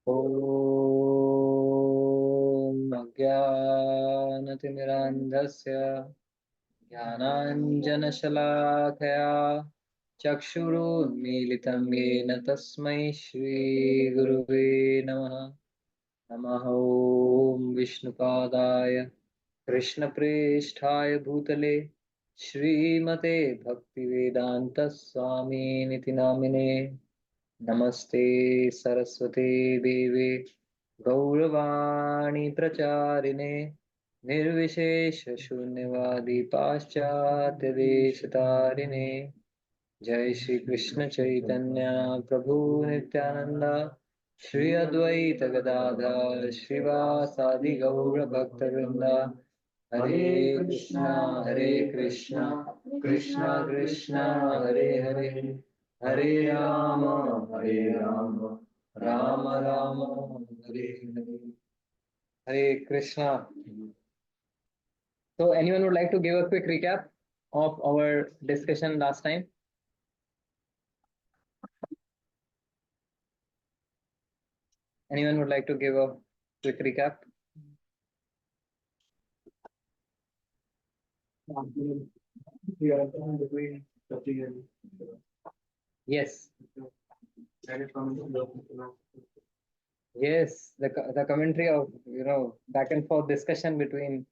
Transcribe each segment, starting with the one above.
ॐ अज्ञानतिमिरान्धस्य ज्ञानाञ्जनशलाकया चक्षुरुन्मीलितं येन तस्मै श्रीगुरुवे नमः। नमः ॐ विष्णुपादाय कृष्णप्रेष्ठाय भूतले श्रीमते भक्तिवेदान्तस्वामिनिति नामिने। नमस्ते सरस्वते देवे गौरवाणी प्रचारिणे निर्विशेष शून्यवादी पाश्चात्य देशतारिणे। जय श्री कृष्ण चैतन्य प्रभु नित्यानंदा श्री अद्वैत गदाधर श्रीवासादि गौर भक्तवृंदा। हरे कृष्णा कृष्णा कृष्णा हरे हरे हरे राम राम राम हरे हरे। हरे Krishna. So anyone would like to give a quick recap of our discussion last time? Anyone would like to give a quick recap? Yes. Yes, the commentary of back and forth discussion between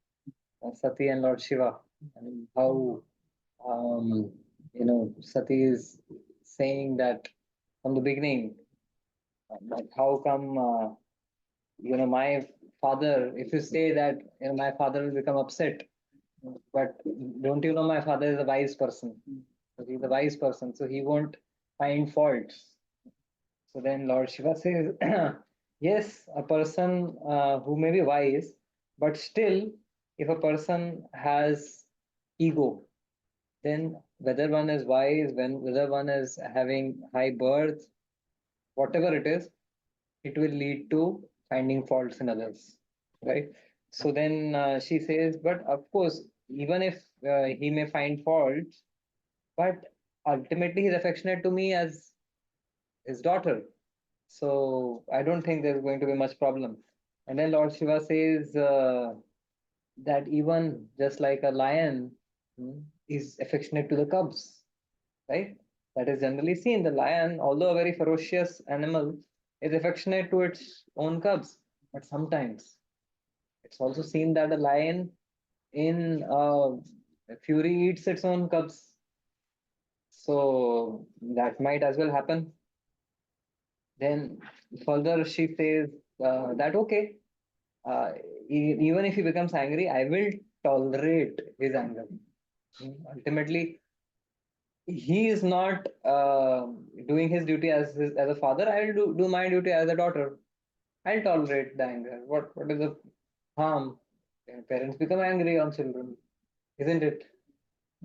Sati and Lord Shiva, and how Sati is saying that from the beginning, like how come my father, if you say that my father will become upset, but don't you know my father is a wise person? So he's a wise person, so he won't find faults. So then Lord Shiva says, yes, a person who may be wise, but still, if a person has ego, then whether one is wise, whether one is having high birth, whatever it is, it will lead to finding faults in others, right? So then she says, but of course, even if he may find faults, but ultimately he's affectionate to me as his daughter. So I don't think there's going to be much problem. And then Lord Shiva says that even just like a lion is affectionate to the cubs, right? That is generally seen. The lion, although a very ferocious animal, is affectionate to its own cubs. But sometimes it's also seen that a lion in fury eats its own cubs. So that might as well happen. Then further she says that okay, uh, even if he becomes angry, I will tolerate his anger. Ultimately, he is not doing his duty as a father. I'll do my duty as a daughter. I'll tolerate the anger. What is the harm? Parents become angry on children, isn't it?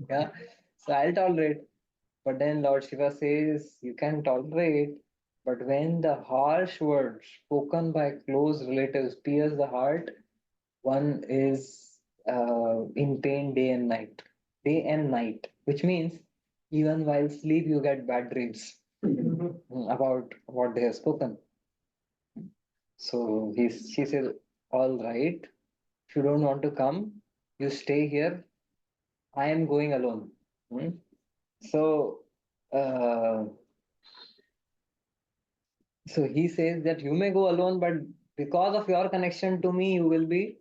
Yeah. So I'll tolerate. But then Lord Shiva says you can tolerate, but when the harsh words spoken by close relatives pierce the heart, one is in pain day and night, which means even while sleep you get bad dreams about what they have spoken. So she says, all right, if you don't want to come, you stay here. I am going alone. Hmm? So, uh, so he says that you may go alone, but because of your connection to me, you will be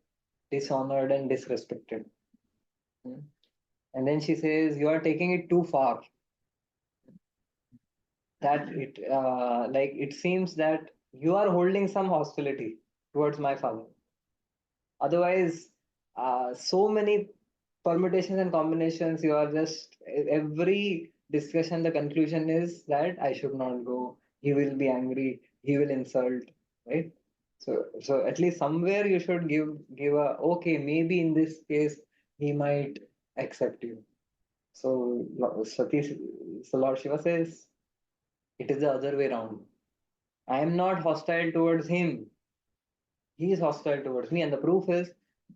dishonored and disrespected. Hmm? And then she says, you are taking it too far. That it seems that you are holding some hostility towards my father. Otherwise, so many permutations and combinations, you are just every discussion, the conclusion is that I should not go. He will be angry. He will insult, right? So at least somewhere you should give a okay. Maybe in this case he might accept you. So so Lord Shiva says it is the other way around. I am not hostile towards him. He is hostile towards me. And the proof is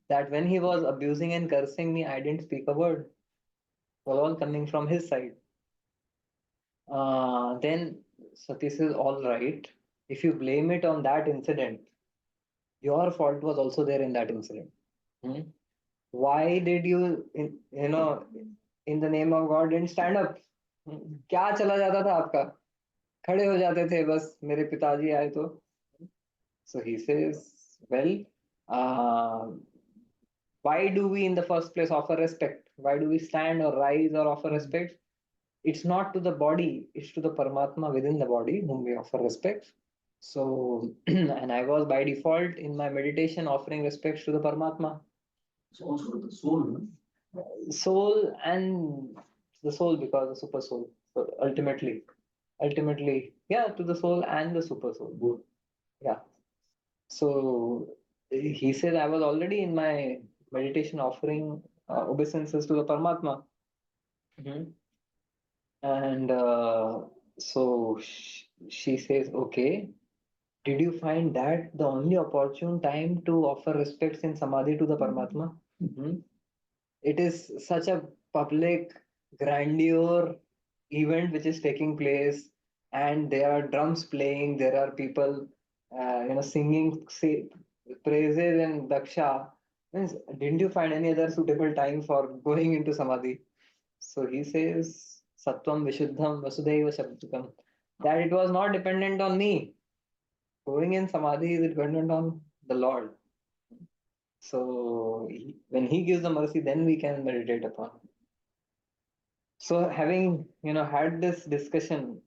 that when he was abusing and cursing me, I didn't speak a word. It was all coming from his side. Then Sati says, all right. if you blame it on that incident, your fault was also there in that incident. Hmm? Why did you, in the name of God, didn't stand up? क्या चला जाता था आपका? खड़े हो जाते थे बस मेरे पिताजी आए तो. So he says, well, uh, why do we in the first place offer respect? Why do we stand or rise or offer respect? It's not to the body, it's to the Paramatma within the body whom we offer respect. So, and I was by default in my meditation offering respects to the Paramatma. So also the soul, no? Soul and the soul because the super soul. So ultimately, yeah, to the soul and the super soul. Both. Yeah. So he said I was already in my meditation offering obeisances to the Paramatma. Mhm. And so she says, okay, did you find that the only opportune time to offer respects in Samadhi to the Paramatma? Mhm. It is such a public, grandeur event which is taking place, and there are drums playing, there are people, singing praises and Daksha. Means, didn't you find any other suitable time for going into Samadhi? So he says, Sattvam Vishuddham Vasudhaiva Shabdukam, that it was not dependent on me. Going in Samadhi is dependent on the Lord. So when he gives the mercy, then we can meditate upon. So having had this discussion,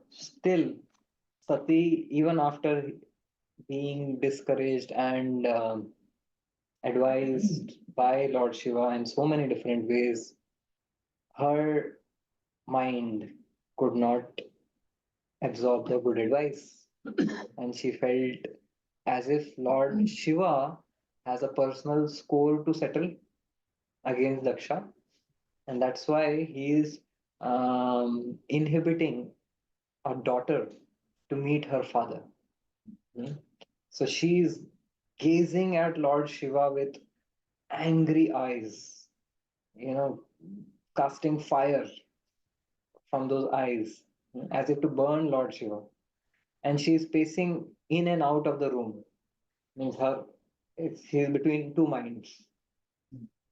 still Sati, even after being discouraged and advised by Lord Shiva in so many different ways, her mind could not absorb the good advice, and she felt as if Lord Shiva has a personal score to settle against Daksha, and that's why he is inhibiting a daughter to meet her father. Hmm? So she's gazing at Lord Shiva with angry eyes, you know, casting fire from those eyes, as if to burn Lord Shiva. And she's pacing in and out of the room. Means she's between two minds,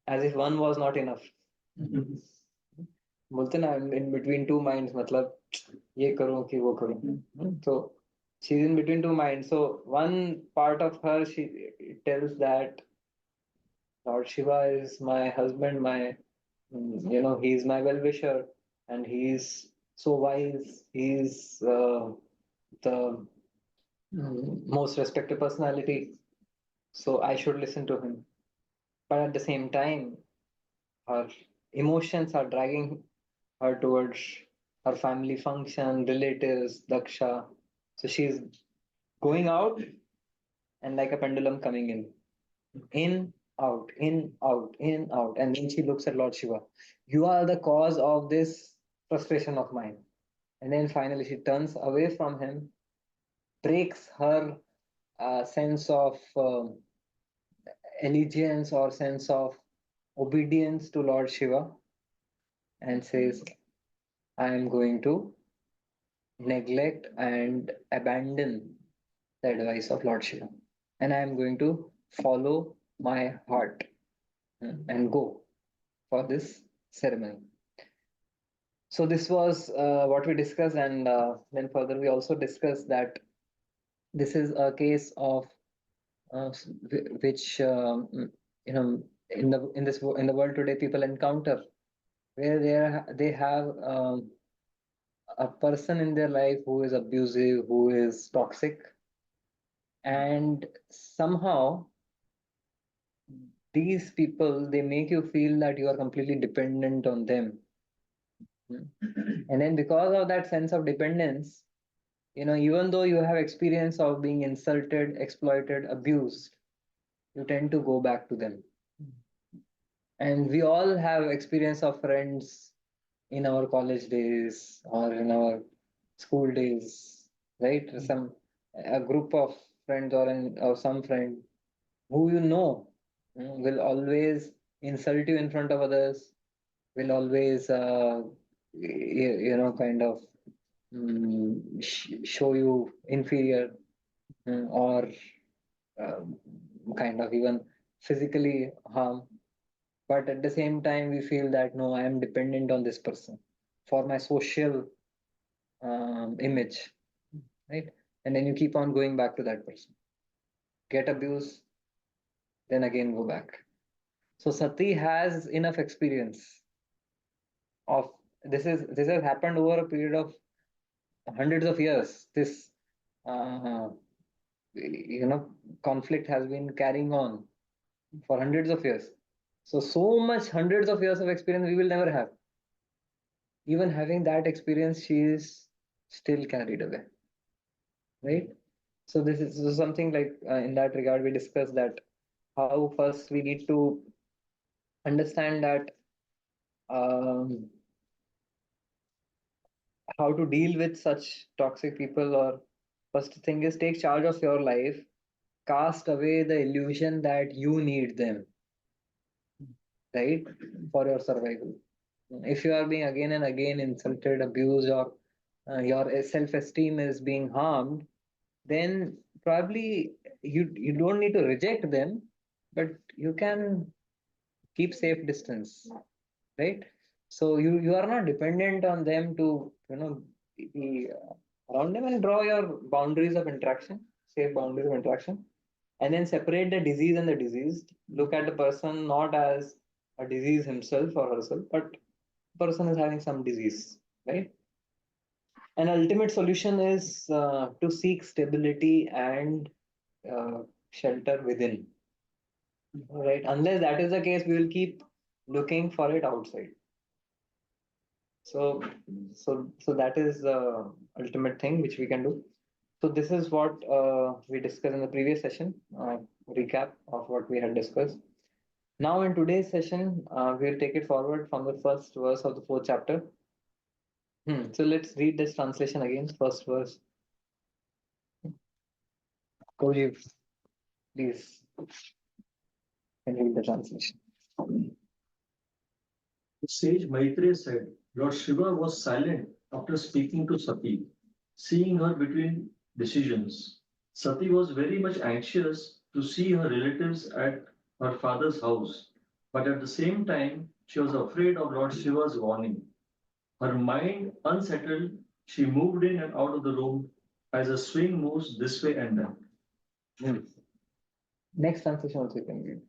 as if one was not enough. बोलते ना in between two minds मतलब ये करूं कि वो करूं. So she's in between two minds. So one part of her, she tells that Lord Shiva is my husband, he's my well-wisher, and he's so wise. He's the most respected personality, so I should listen to him. But at the same time, her emotions are dragging her towards her family function, relatives, Daksha. So she's going out and like a pendulum coming in, out, in, out, in, out. And then she looks at Lord Shiva. You are the cause of this frustration of mine. And then finally she turns away from him, breaks her sense of allegiance or sense of obedience to Lord Shiva, and says, I am going to neglect and abandon the advice of Lord Shiva. And I am going to follow my heart and go for this ceremony. So this was what we discussed, and then further we also discussed that this is a case of which in the world today people encounter, where they have a person in their life who is abusive, who is toxic, and somehow these people, they make you feel that you are completely dependent on them. And then because of that sense of dependence, even though you have experience of being insulted, exploited, abused, you tend to go back to them. And we all have experience of friends in our college days or in our school days, right? Some a group of friends or some friend who will always insult you in front of others, will always kind of show you inferior, or um, kind of even physically harm. But at the same time, we feel that no, I am dependent on this person for my social image, right? And then you keep on going back to that person, get abused, then again go back. So Sati has enough experience of this has happened over a period of hundreds of years. This uh, conflict has been carrying on for hundreds of years. So much hundreds of years of experience we will never have. Even having that experience, she is still carried away, right? So this is so something like, in that regard, we discussed that how first we need to understand that, um, how to deal with such toxic people, or first thing is take charge of your life, cast away the illusion that you need them, right, for your survival. If you are being again and again insulted, abused, or your self-esteem is being harmed, then probably you don't need to reject them, but you can keep safe distance, right? So you are not dependent on them to be around them, and draw your boundaries of interaction, safe boundaries of interaction, and then separate the disease and the diseased. Look at the person not as a disease himself or herself, but person is having some disease, right? An ultimate solution is to seek stability and uh, shelter within, right? Unless that is the case, we will keep looking for it outside. So that is the ultimate thing which we can do. So this is what we discussed in the previous session, recap of what we had discussed. Now in today's session, we'll take it forward from the first verse of the fourth chapter. So let's read this translation again. First verse. Koji, please, can read the translation. The sage Maitreya said, Lord Shiva was silent after speaking to Sati, seeing her between decisions. Sati was very much anxious to see her relatives at her father's house, but at the same time, she was afraid of Lord Shiva's warning. Her mind unsettled, she moved in and out of the room as a swing moves this way and that. Hmm. Next translation also you can read.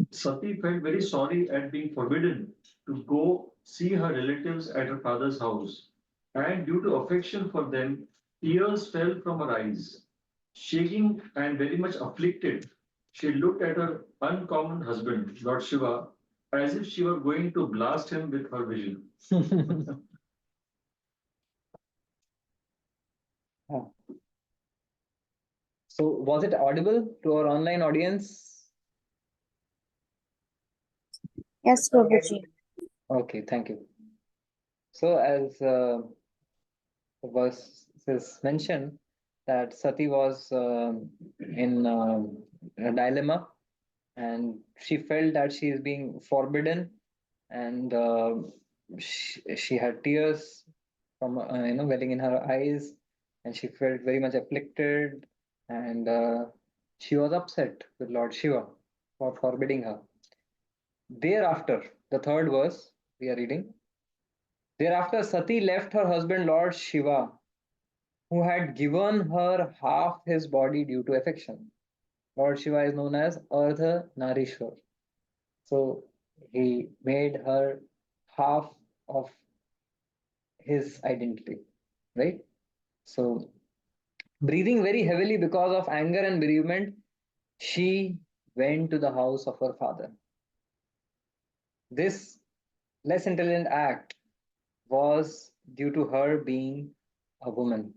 Sati felt very sorry at being forbidden to go see her relatives at her father's house, and due to affection for them, tears fell from her eyes. Shaking and very much afflicted, she looked at her uncommon husband, Lord Shiva, as if she were going to blast him with her vision. Ah. So was it audible to our online audience? Yes, Prabhuji. Okay, thank you. So as the verse is mentioned, that Sati was in a dilemma, and she felt that she is being forbidden, and she had tears from welling in her eyes, and she felt very much afflicted, and she was upset with Lord Shiva for forbidding her. Thereafter, the third verse we are reading. Thereafter, Sati left her husband Lord Shiva, who had given her half his body due to affection. Lord Shiva is known as Ardha Narishwar. So he made her half of his identity, right? So, breathing very heavily because of anger and bereavement, she went to the house of her father. This less intelligent act was due to her being a woman.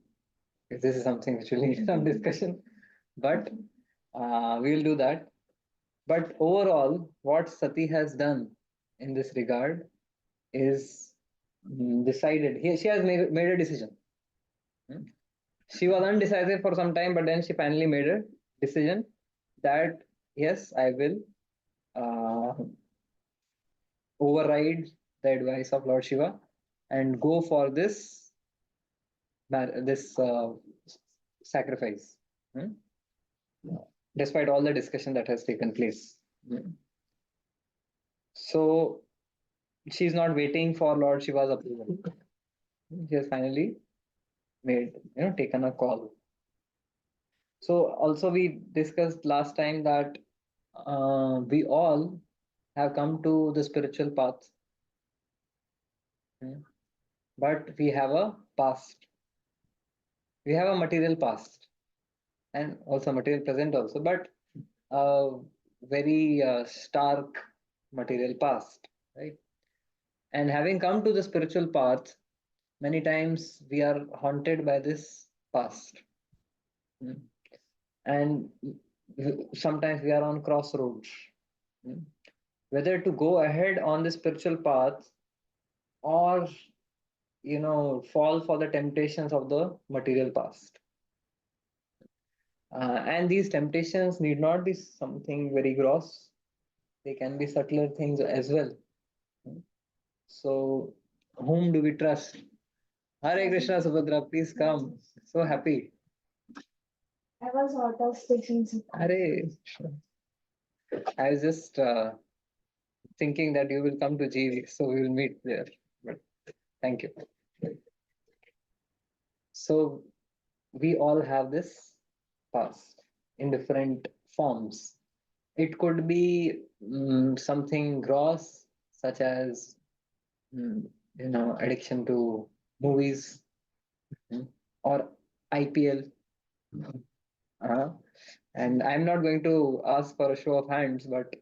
This is something which will need some discussion, but we will do that. But overall, what Sati has done in this regard is decided. She has made a decision. Hmm. She was undecisive for some time, but then she finally made a decision that yes, I will uh, override the advice of Lord Shiva, and go for this sacrifice, hmm, despite all the discussion that has taken place. Hmm. So she's not waiting for Lord Shiva's approval. She has finally made, taken a call. So also we discussed last time that we all have come to the spiritual path, hmm, but we have a past. We have a material past and also material present also, but a very stark material past, right? And having come to the spiritual path, many times we are haunted by this past. Hmm. And sometimes we are on crossroads. Hmm. Whether to go ahead on the spiritual path or fall for the temptations of the material past. And these temptations need not be something very gross. They can be subtler things as well. So, whom do we trust? Hare Krishna, Subhadra, please come. So happy. I was out of stations. Hare, I was just thinking that you will come to GV, so we will meet there. But thank you. So, we all have this past in different forms. It could be something gross, such as addiction to movies, or IPL. Uh, and I'm not going to ask for a show of hands, but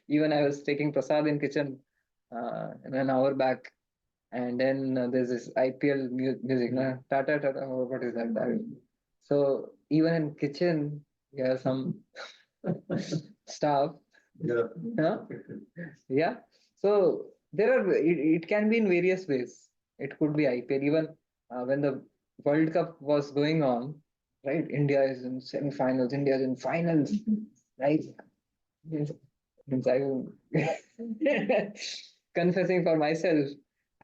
even I was taking prasad in kitchen an hour back, and then there's this IPL music, na? Tata Tata, what is that? So even in kitchen, yeah, some stuff. Yeah. Huh? Yeah. So it can be in various ways. It could be IPL. Even when the World Cup was going on, right? India is in semi-finals. India is in finals, right? Means I'm confessing for myself.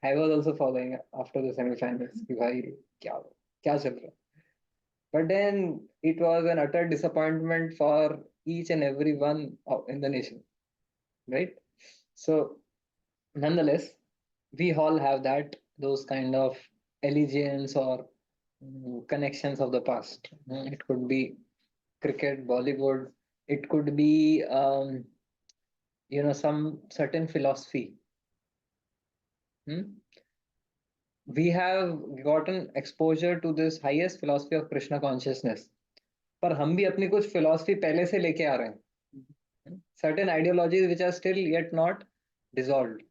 I was also following after the semi-finals. कि भाई क्या चल रहा है? But then it was an utter disappointment for each and every one in the nation, right? So, nonetheless, we all have those kind of allegiance or connections of the past. It could be cricket, Bollywood. It could be some certain philosophy. Hmm? We have gotten exposure to this highest philosophy of Krishna consciousness. पर हम भी अपनी कुछ philosophy पहले से लेके आ रहे हैं. Certain ideologies which are still yet not dissolved.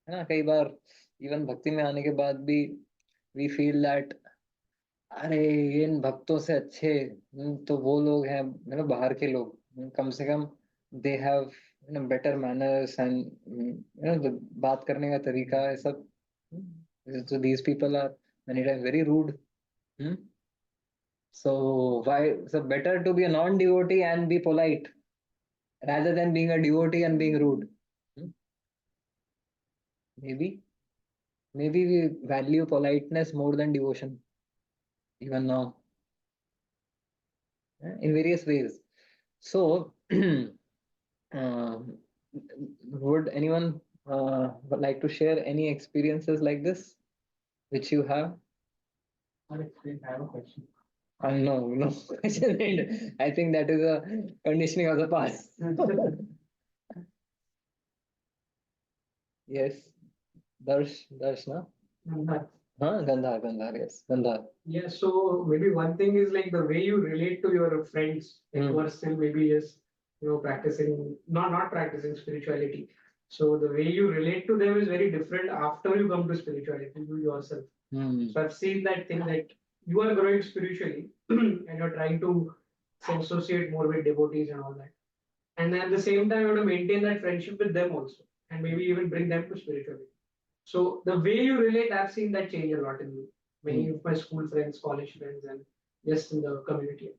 है ना, कई बार इवन भक्ति में आने के बाद भी we feel that अरे इन भक्तों से अच्छे तो वो लोग हैं, बाहर के लोग, कम से कम they have better manners and the बात करने का तरीका है सब. So these people are many times very rude. Hmm? So better to be a non-devotee and be polite rather than being a devotee and being rude. Hmm? Maybe we value politeness more than devotion even now, in various ways. So would anyone would like to share any experiences like this which you have? I have a question. No question. I think that is a conditioning of the past. Yes, Darsh, na? Gandhar, yes, Gandhar. Yeah, so maybe one thing is like the way you relate to your friends who are still maybe yes, practicing not practicing spirituality. So the way you relate to them is very different after you come to spirituality, you yourself. So I've seen that thing that you are growing spiritually and you're trying to associate more with devotees and all that. And then at the same time, you have to maintain that friendship with them also, and maybe even bring them to spirituality. So the way you relate, I've seen that change a lot in me. Many of my school friends, college friends, and just in the community.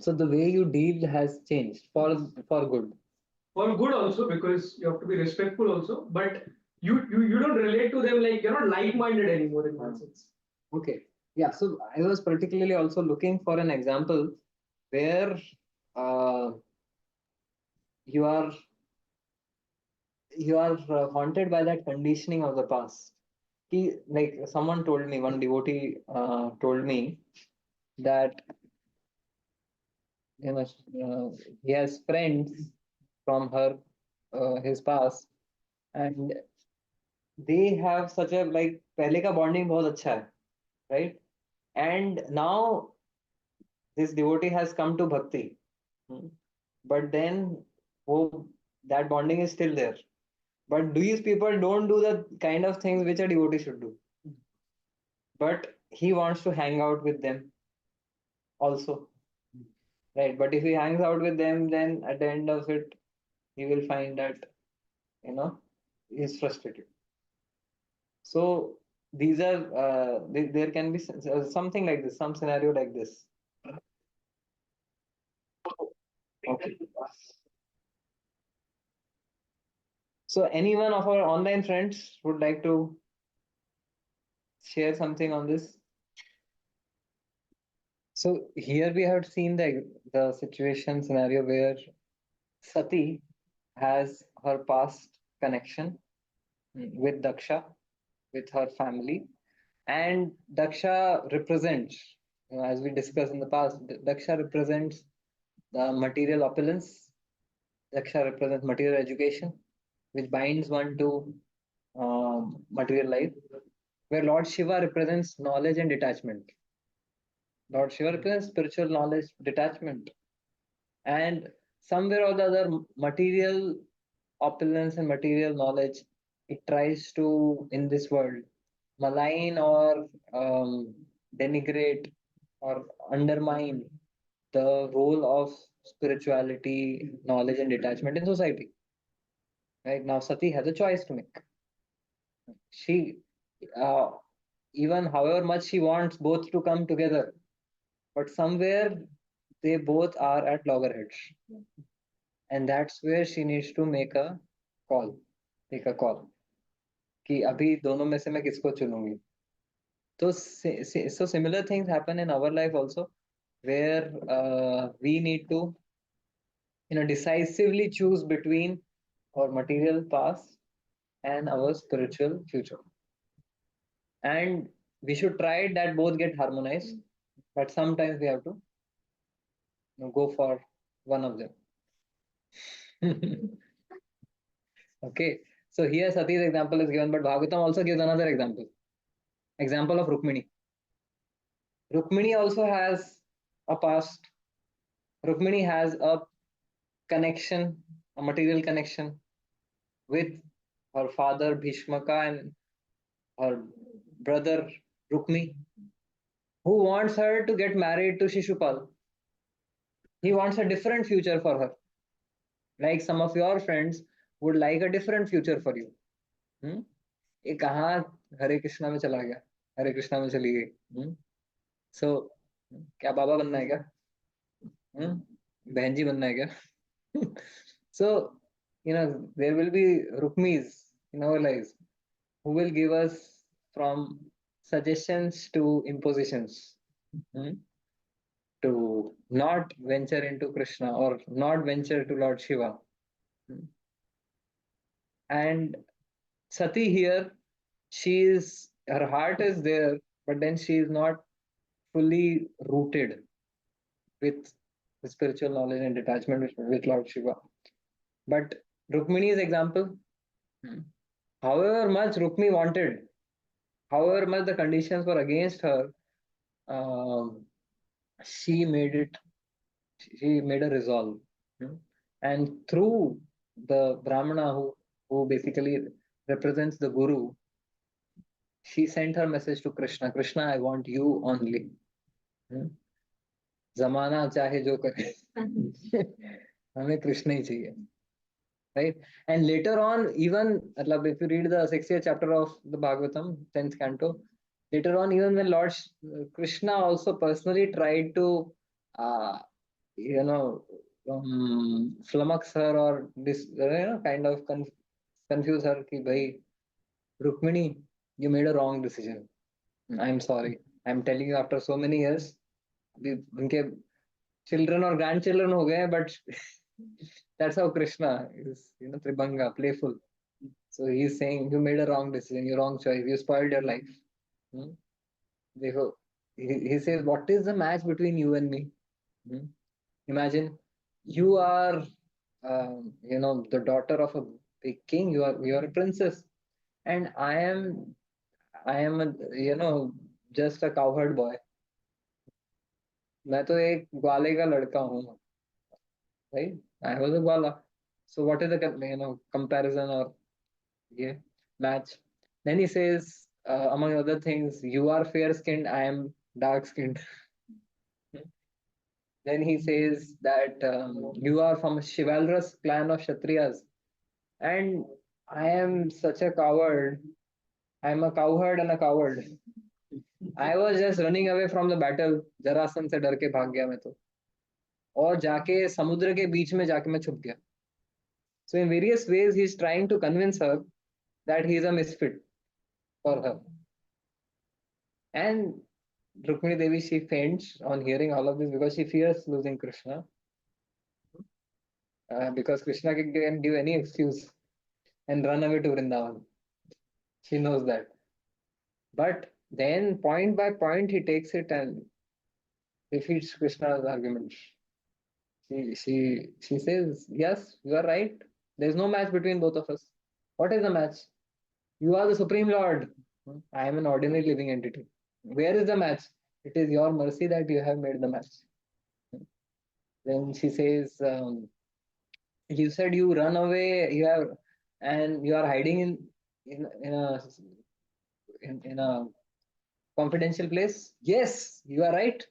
So the way you deal has changed for good. for good also, because you have to be respectful also, but you don't relate to them like you're not like-minded anymore in one sense. Okay. Yeah. So I was particularly also looking for an example where uh, you are haunted by that conditioning of the past. Like someone told me, one devotee told me that you know he has friends from his past, and they have such a like पहले का bonding बहुत अच्छा है, right? And now this devotee has come to bhakti, but then oh, that bonding is still there. But these people don't do the kind of things which a devotee should do. But he wants to hang out with them also, right? But if he hangs out with them, then at the end of it, he will find that you know he's frustrated. So these are there can be something like this, some scenario like this. Okay. So anyone of our online friends would like to share something on this? So here we have seen the situation scenario where Sati has her past connection with Daksha, with her family, and Daksha represents, as we discussed in the past, Daksha represents the material opulence. Daksha represents material education, which binds one to material life, where Lord Shiva represents knowledge and detachment. Lord Shiva represents spiritual knowledge, detachment, and somewhere or the other, material opulence and material knowledge, it tries to, in this world, malign or denigrate or undermine the role of spirituality, knowledge, and detachment in society. Right now, Sati has a choice to make. She, uh, even however much she wants both to come together, but somewhere they both are at loggerheads, and that's where she needs to make a call, take a call कि अभी दोनों में से मैं किसको चुनूंगी. So so similar things happen in our life also, where we need to decisively choose between our material past and our spiritual future, and we should try that both get harmonized, but sometimes we have to go for one of them. Okay, so here Sati's example is given, but Bhagavatam also gives another example of Rukmini. Rukmini also has a past. Rukmini has a connection, a material connection with her father Bhishmaka and her brother Rukmi, who wants her to get married to Shishupal. He wants a different future for her. Like some of your friends would like a different future for you. Hmm? ये कहाँ हरे कृष्णा में चला गया, हरे कृष्णा में चली गई. So क्या बाबा बनना है क्या? बहन जी बनना है क्या? So there will be Rukmis in our lives who will give us from suggestions to impositions, to not venture into Krishna or not venture to Lord Shiva. And Sati here, her heart is there, but then she is not fully rooted with the spiritual knowledge and detachment with Lord Shiva. But Rukmini's example, however much Rukmi wanted, however much the conditions were against her, um, she made it. She made a resolve, and through the Brahmana who basically represents the Guru, she sent her message to Krishna. Krishna, I want you only. जमाना चाहे जो करे हमें कृष्ण ही चाहिए, right? And later on, even if you read the 60th chapter of the Bhagavatam, 10th canto, later on, even when Lord Krishna also personally tried to, uh, flummox her or kind of confuse her कि भाई Rukmini, you made a wrong decision. I'm sorry. I'm telling you after so many years. उनके children or grandchildren हो गए, but that's how Krishna is, Tribhanga, playful. So he's saying you made a wrong decision, your wrong choice, you spoiled your life. Hmm? देखो, he says, what is the match between you and me? Hmm? Imagine you are, the daughter of a big king. You are a princess, and I am just a cowherd boy. मैं तो एक ग्वाले का लड़का हूँ, right? I was a gwala. So what is the comparison or yeah, match? Then he says, among other things, you are fair skinned, I am dark skinned. Then he says that you are from a chivalrous clan of Kshatriyas, and I am such a coward. I'm a cowherd and a coward. I was just running away from the battle. Jarasandh से डर के भाग गया मैं तो, और जाके समुद्र के बीच में जाके मैं छुप गया. So in various ways, he's trying to convince her that he is a misfit for her. And Rukmini Devi, she faints on hearing all of this because she fears losing Krishna. Because Krishna can give any excuse and run away to Vrindavan. She knows that. But then, point by point, he takes it and defeats Krishna's argument. She says, yes, you are right. There is no match between both of us. What is the match? You are the Supreme Lord. I am an ordinary living entity. Where is the match? It is your mercy that you have made the match. Then she says, you said you run away, and you are hiding in a confidential place. Yes, you are right.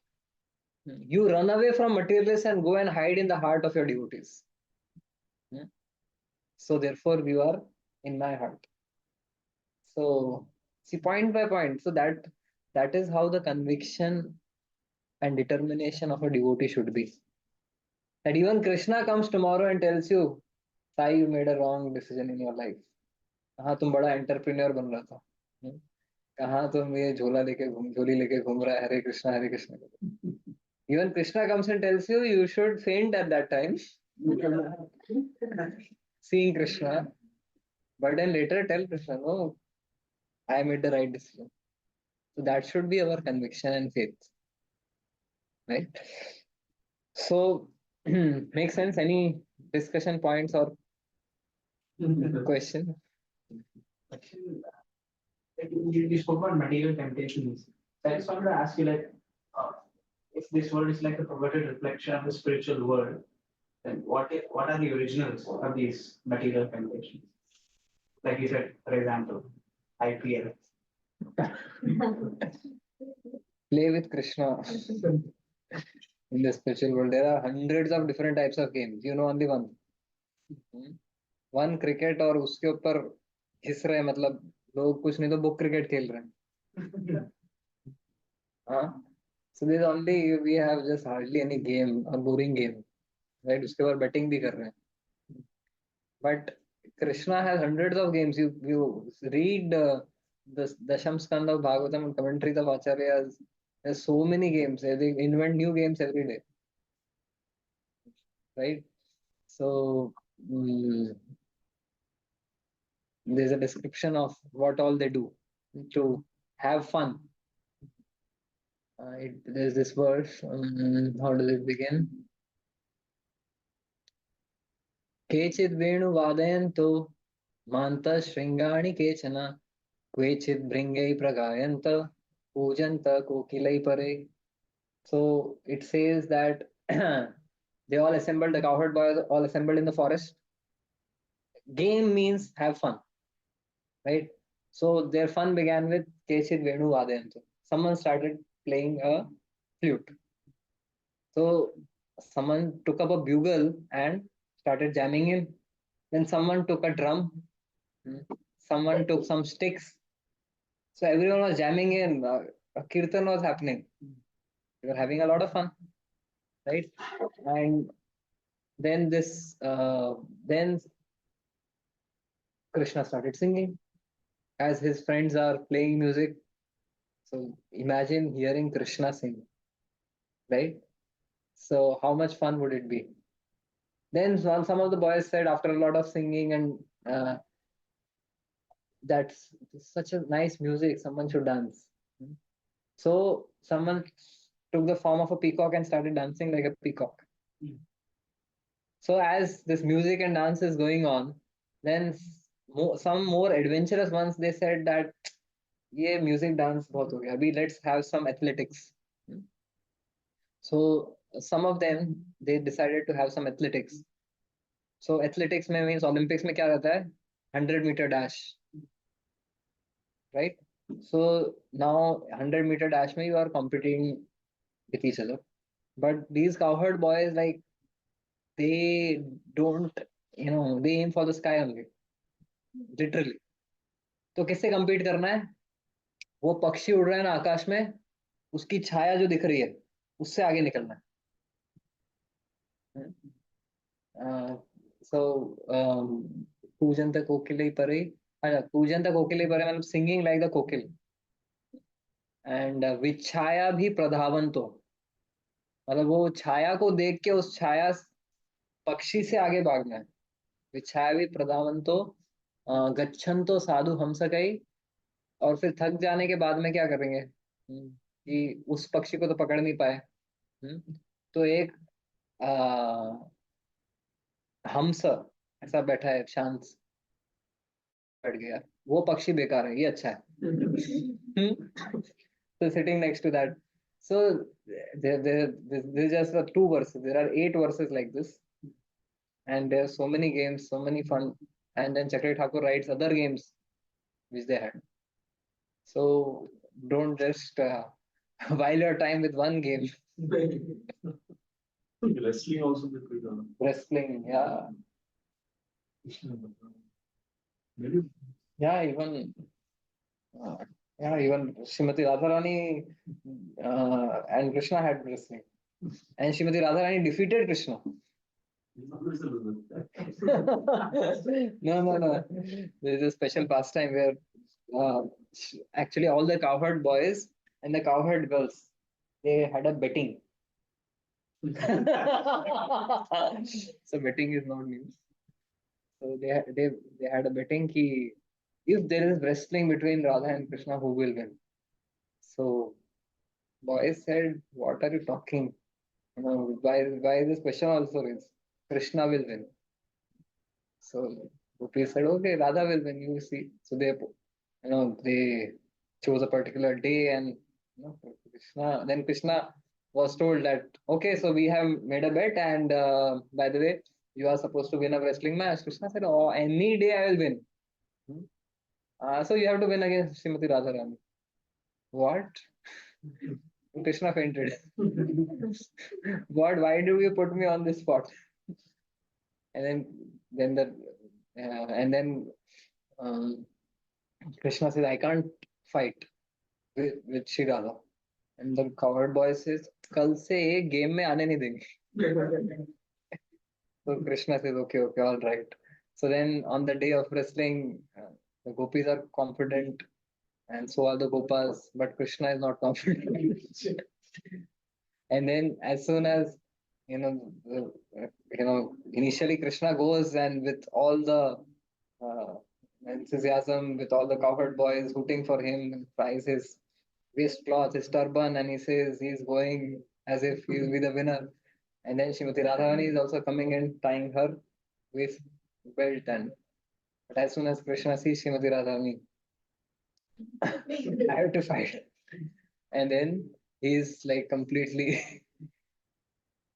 You run away from materialists and go and hide in the heart of your devotees. So therefore, you are in my heart. So see, point by point. So that is how the conviction and determination of a devotee should be. That even Krishna comes tomorrow and tells you, Sai, you made a wrong decision in your life. कहाँ तुम बड़ा entrepreneur बन रहा था, कहाँ तुम ये झोली लेके घूम रहा है, हरे Krishna. Even Krishna comes and tells you, you should faint at that time, seeing Krishna. But then later tell Krishna, no, I made the right decision. So that should be our conviction and faith, right? So, makes sense? Any discussion points or question? Actually, you spoke about material temptations. So I just wanted to ask you, if this world is like a perverted reflection of the spiritual world, then what are the originals of these material temptations? Like you said, for example, IPL. Play with Krishna. In the spiritual world, there are hundreds of different types of games. You know only one. One cricket और उसके ऊपर घिस रहे, मतलब लोग कुछ नहीं तो बुक क्रिकेट खेल रहे हैं. हाँ. So there's only, we have just hardly any game or boring game, right? उसके ऊपर betting भी कर रहे हैं. But Krishna has hundreds of games. You read the Dasham Skanda of Bhagavatam and commentaries of Acharyas. There's so many games. They invent new games every day, right? So there's a description of what all they do to have fun. There's this verse. How does it begin? केचिद् वेणुवादयन्तो मान्त शृङ्गाणि केचन क्वचिद् भृङ्गै प्रगायन्त पूजन्त कोकिलै परे. So it says that they all assembled, the cowherd boys all assembled in the forest. Game means have fun, right? So their fun began with Kechid Venu Vadayantu. Someone started playing a flute. So someone took up a bugle and started jamming in. Then someone took a drum. Someone took some sticks. So everyone was jamming in. A kirtan was happening. They were having a lot of fun, right? And then then Krishna started singing as his friends are playing music. So imagine hearing Krishna sing, right? So how much fun would it be? Then some of the boys said after a lot of singing and that's such a nice music, someone should dance. So someone took the form of a peacock and started dancing like a peacock. So as this music and dance is going on, then some more adventurous ones they said that ये music dance बहुत हो गया, अभी let's have some athletics. So some of them they decided to have some athletics. So athletics में means Olympics में क्या रहता है 100-meter dash, right? So now 100-meter dash में you are competing with each other. But these cowherd boys like they don't, they aim for the sky only, literally. तो किससे compete करना है? वो पक्षी उड़ रहा है ना आकाश में, उसकी छाया जो दिख रही है उससे आगे निकलना है. So कूजंत कोकिले परे, अच्छा कूजंत कोकिले परे मतलब singing like the Kokil. And विछाया भी प्रधावंतो, मतलब वो छाया को देख के उस छाया पक्षी से आगे भागना है. विछाया भी प्रधावंतो गच्छन्तो साधु हमसकई, और फिर थक जाने के बाद में क्या करेंगे कि उस पक्षी को तो पकड़ नहीं पाए. तो एक हंस ऐसा बैठा है शांत, बैठ गया, वो पक्षी बेकार है, ये अच्छा है. So sitting next to that. So there just 2 verses. There are 8 verses like this, and there are so many games, so many fun. And then Chakri Thakur writes other games which they had. So don't just while your time with one game. Wrestling also they play on. Wrestling, yeah, Maybe yeah, even even Srimati Radharani and Krishna had wrestling, and Srimati Radharani defeated Krishna. No. There is a special pastime where actually all the cowherd boys and the cowherd girls they had a betting. So betting is not new. So they had a betting ki if there is wrestling between Radha and Krishna, who will win? So boys said, "What are you talking? Why this question also is Krishna will win." So Gopi said, "Okay, Radha will win. You see." So they chose a particular day, and Krishna. Then Krishna was told that, "Okay, so we have made a bet, and by the way, you are supposed to win a wrestling match." Krishna said, "Oh, any day I will win." So you have to win against Srimati Radharani. What? Krishna fainted. What? Why do you put me on this spot? And then Krishna says, "I can't fight with Shri Radha." And the coward boy says, "कल से एक game में आने नहीं देंगे." So Krishna says, "Okay, all right." So then on the day of wrestling, the gopis are confident, and so are the gopas, but Krishna is not confident. And then as soon as initially Krishna goes and with all the uh, enthusiasm, with all the cowherd boys hooting for him, and tries his waistcloth, his turban, and he says he's going as if he'll be the winner. And then Srimati Radharani is also coming and tying her waist belt. And but as soon as Krishna sees Srimati Radharani, I have to fight. And then he's like completely,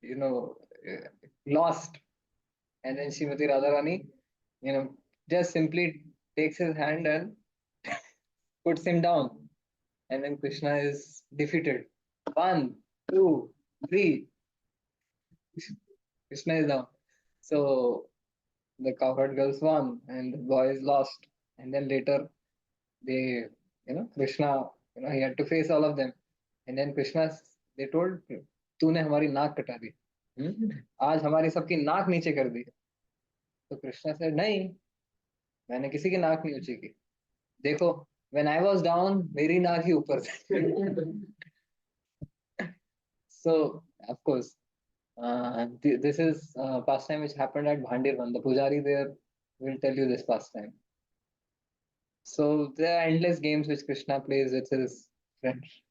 you know, lost. And then Srimati Radharani, just simply takes his hand and puts him down. And then Krishna is defeated. 1, 2, 3. Krishna is down. So the cowherd girls won and the boy is lost. And then later they, Krishna, he had to face all of them. And then Krishna, they told, तूने हमारी नाक कटा दी. आज हमारी सबकी नाक नीचे कर दी। तो कृष्णा से नहीं, मैंने किसी की नाक नहीं ऊंची की। देखो, when I was down, मेरी नाक ही ऊपर थी। So of course, this is pastime which happened at Bhandirvan. The pujari there will tell you this pastime. So there are endless games which Krishna plays with his friends.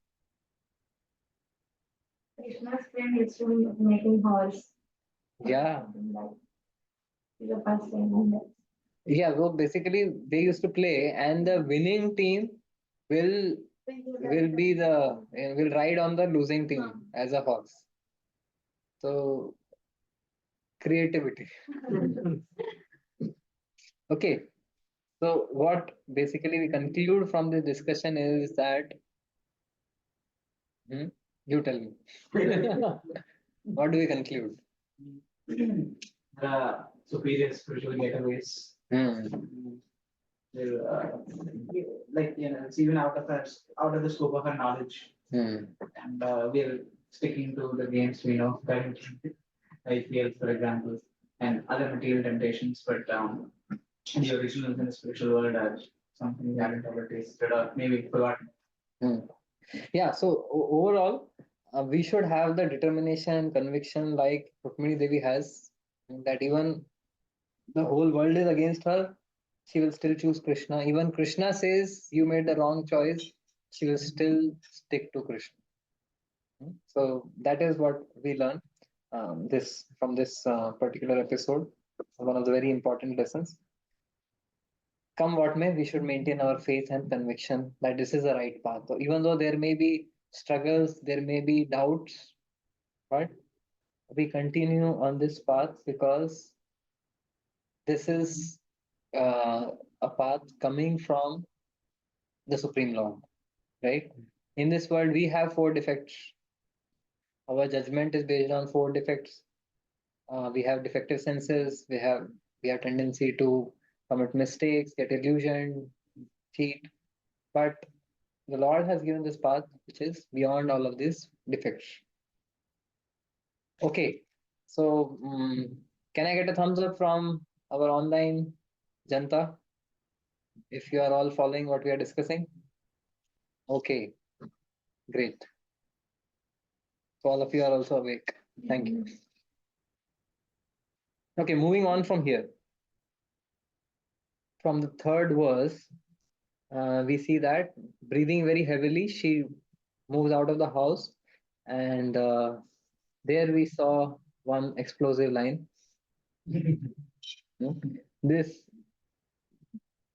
Krishna's friend used to be making horse. Yeah, Is the first time. yeah. So basically, they used to play, and the winning team will be the will ride on the losing team as a horse. So creativity. Okay. So what basically we conclude from this discussion is that you tell me. What do we conclude? The superior spiritual getaways. Like it's even out of the scope of our knowledge, and we're sticking to the games we know, currently, IPL, for example, and other material temptations. But the originals in the spiritual world are something we haven't ever tasted or maybe forgotten. Yeah, so overall, we should have the determination and conviction like Rukmini Devi has, that even the whole world is against her, she will still choose Krishna. Even Krishna says you made the wrong choice, she will still stick to Krishna. So that is what we learn this from this particular episode. One of the very important lessons. Come what may, we should maintain our faith and conviction that this is the right path. So even though there may be struggles, there may be doubts, but we continue on this path because this is a path coming from the Supreme Lord, right? In this world, we have four defects. Our judgment is based on four defects. We have defective senses. We have tendency to commit mistakes, get illusioned, cheat. But the Lord has given this path which is beyond all of these defects. Okay, so can I get a thumbs up from our online Janta if you are all following what we are discussing? Okay, great. So all of you are also awake. Thank you. Okay, moving on from here. From the third verse, we see that breathing very heavily, she moves out of the house, and there we saw one explosive line. This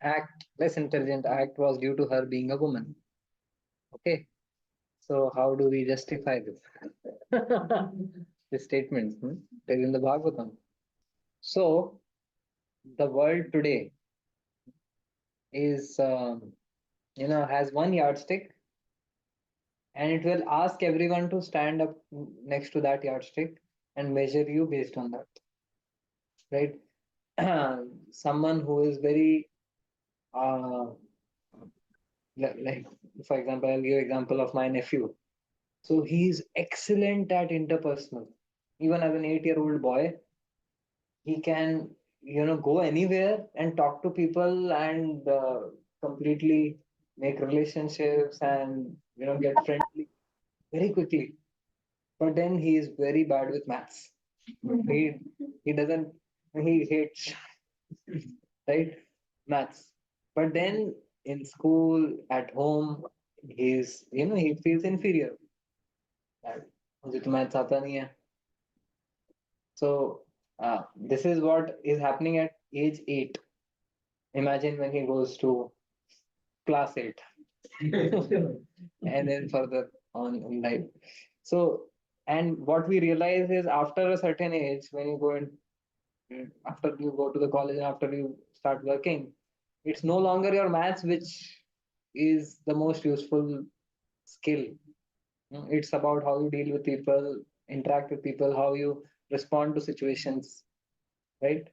act, less intelligent act, was due to her being a woman. Okay, so how do we justify this? This statement is in the Bhagavatam. So the world today is, has one yardstick, and it will ask everyone to stand up next to that yardstick and measure you based on that, right? Someone who is very uh, like, for example, I'll give example of my nephew. So he's excellent at interpersonal. Even as an 8-year-old boy, he can, go anywhere and talk to people and completely make relationships and, get friendly very quickly. But then he is very bad with maths. He he doesn't he hates right maths. But then in school, at home, he feels inferior. That मुझे तो maths आता नहीं है. So this is what is happening at age 8. Imagine when he goes to class 8 and then further on in life. So, and what we realize is after a certain age, when you go in, after you go to the college and after you start working, it's no longer your maths which is the most useful skill. It's about how you deal with people, interact with people, how you respond to situations, right?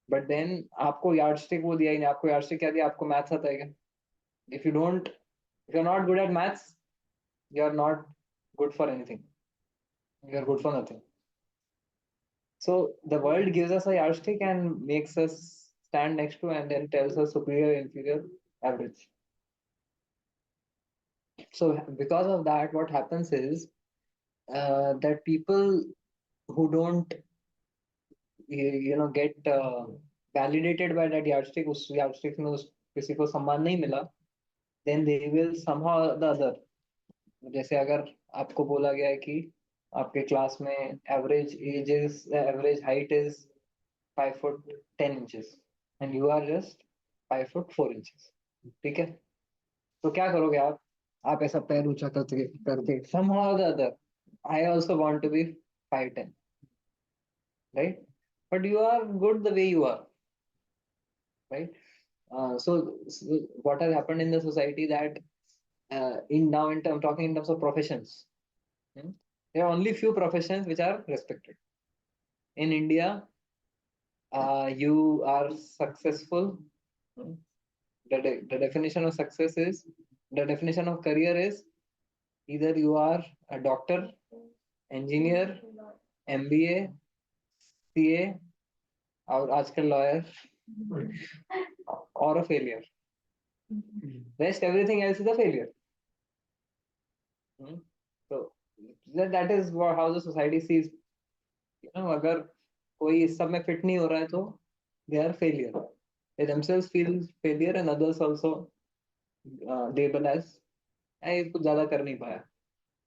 But then आपको yardstick वो दिया ही नहीं. आपको yardstick क्या दिया? आपको maths आता है क्या? If you're not good at maths, you're not good for anything. You're good for nothing. So the world gives us a yardstick and makes us stand next to and then tells us superior, inferior, average. So because of that, what happens is that people who don't get validated by that yardstick, उस yardstick में उस किसी को सम्मान नहीं मिला, then they will somehow or the other. जैसे अगर आपको बोला गया है कि आपके क्लास में average height is 5 foot 10 inches and you are just 5 foot 4 inches, ठीक है? तो क्या करोगे आप ऐसा पैर ऊंचा करके करके somehow or the other, I also want to be 5'10", right? But you are good the way you are, right? So what has happened in the society that talking in terms of professions, there are only few professions which are respected. In India, you are successful. The definition of success is, the definition of career is either you are a doctor, engineer, MBA, CA, और आजकल lawyer, or a failure. Rest everything else is a failure. So that is how the society sees. अगर कोई इस सब में fit नहीं हो रहा है तो they are failure. They themselves feel failure and others also label as कुछ ज्यादा कर नहीं पाया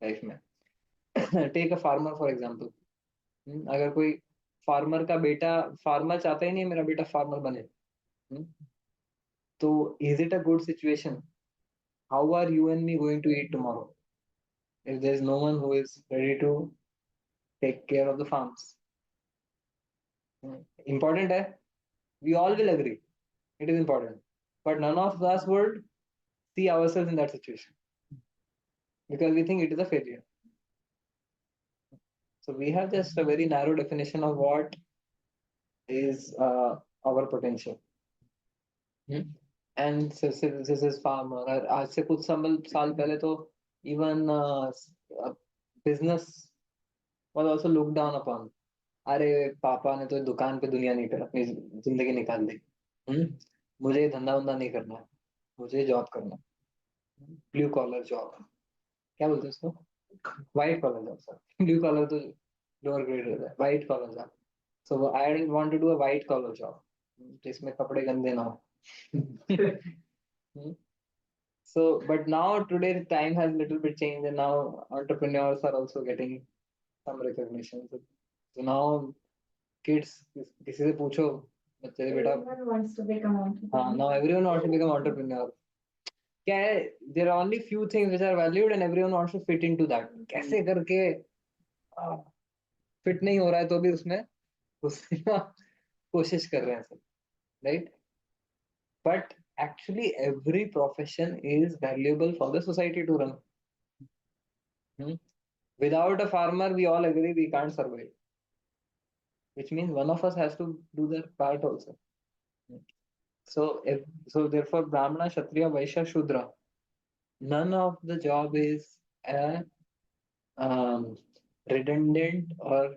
लाइफ में. Take a farmer for example. अगर कोई फार्मर का बेटा फार्मर चाहता ही नहीं मेरा बेटा फार्मर बने, तो is it a good situation? How are you and me going to eat tomorrow if there is no one who is ready to take care of the farms? Important है, we all will agree it is important, but none of us would see ourselves in that situation because we think it is a failure. So we have just a very narrow definition of what is our potential. And this is farmer. और आज से कुछ साल पहले तो even business was also looked down upon. अरे पापा ने तो दुकान पे दुनिया नहीं कर अपनी जिंदगी निकाल दी, मुझे धंधा वंधा नहीं करना है, मुझे जॉब करना है, ब्लू कॉलर जॉब, क्या बोलते हैं उसको, white collar job. Sir blue collar तो लोअर ग्रेड रहता है, white collar job. So I want to do a white collar job जिसमें कपड़े गंदे ना हो. So but now today time has little bit changed and now entrepreneurs are also getting some recognition. So now kids किसी से पूछो बच्चे से बेटा, Everyone wants to become entrepreneur. now everyone wants to become entrepreneur. क्या है, there are only few things which are valued and everyone wants to fit into that. कैसे करके fit नहीं हो रहा है तो भी उसमें कोशिश कर रहे हैं सब, right? But actually every profession is valuable for the society to run. Without a farmer, we all agree we can't survive, which means one of us has to do their part also. So therefore Brahmana, Kshatriya, Vaishya, Shudra, none of the job is a redundant or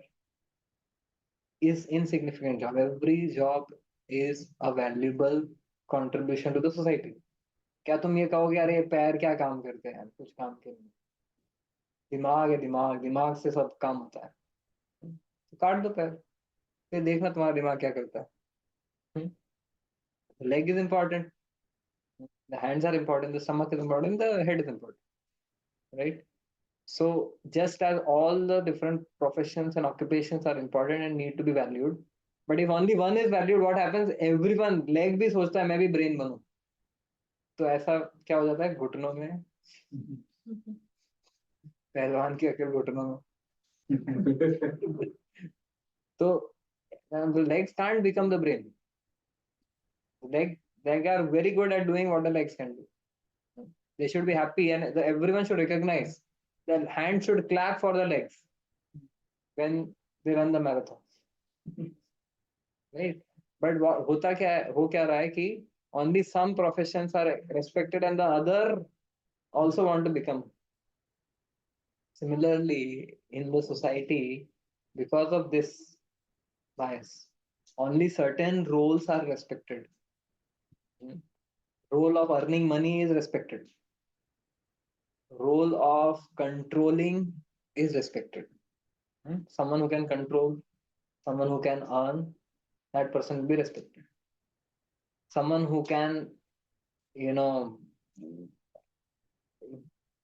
is insignificant job. Every job is a valuable contribution to the society. क्या तुम ये कहोगे अरे पैर क्या काम करते हैं? कुछ काम के नहीं, दिमाग है, दिमाग से सब काम होता है. तो काट दो पैर, फिर देखना तुम्हारा दिमाग क्या करता है. Leg is important, the hands are important, the stomach is important, the head is important, right? So just as all the different professions and occupations are important and need to be valued, but if only one is valued, what happens? Everyone, leg भी सोचता है मैं भी brain बनूं, तो ऐसा क्या हो जाता है घुटनों में, पहलवान की अकल घुटनों में. तो the legs can't become the brain. Leg are very good at doing what the legs can do. They should be happy and everyone should recognize the hand should clap for the legs when they run the marathon, right? But होता क्या है, हो क्या रहा है कि only some professions are respected and the other also want to become. Similarly, in the society, because of this bias. Only certain roles are respected. Hmm. Role of earning money is respected. Role of controlling is respected. Someone who can control, someone who can earn, that person will be respected. Someone who can, you know,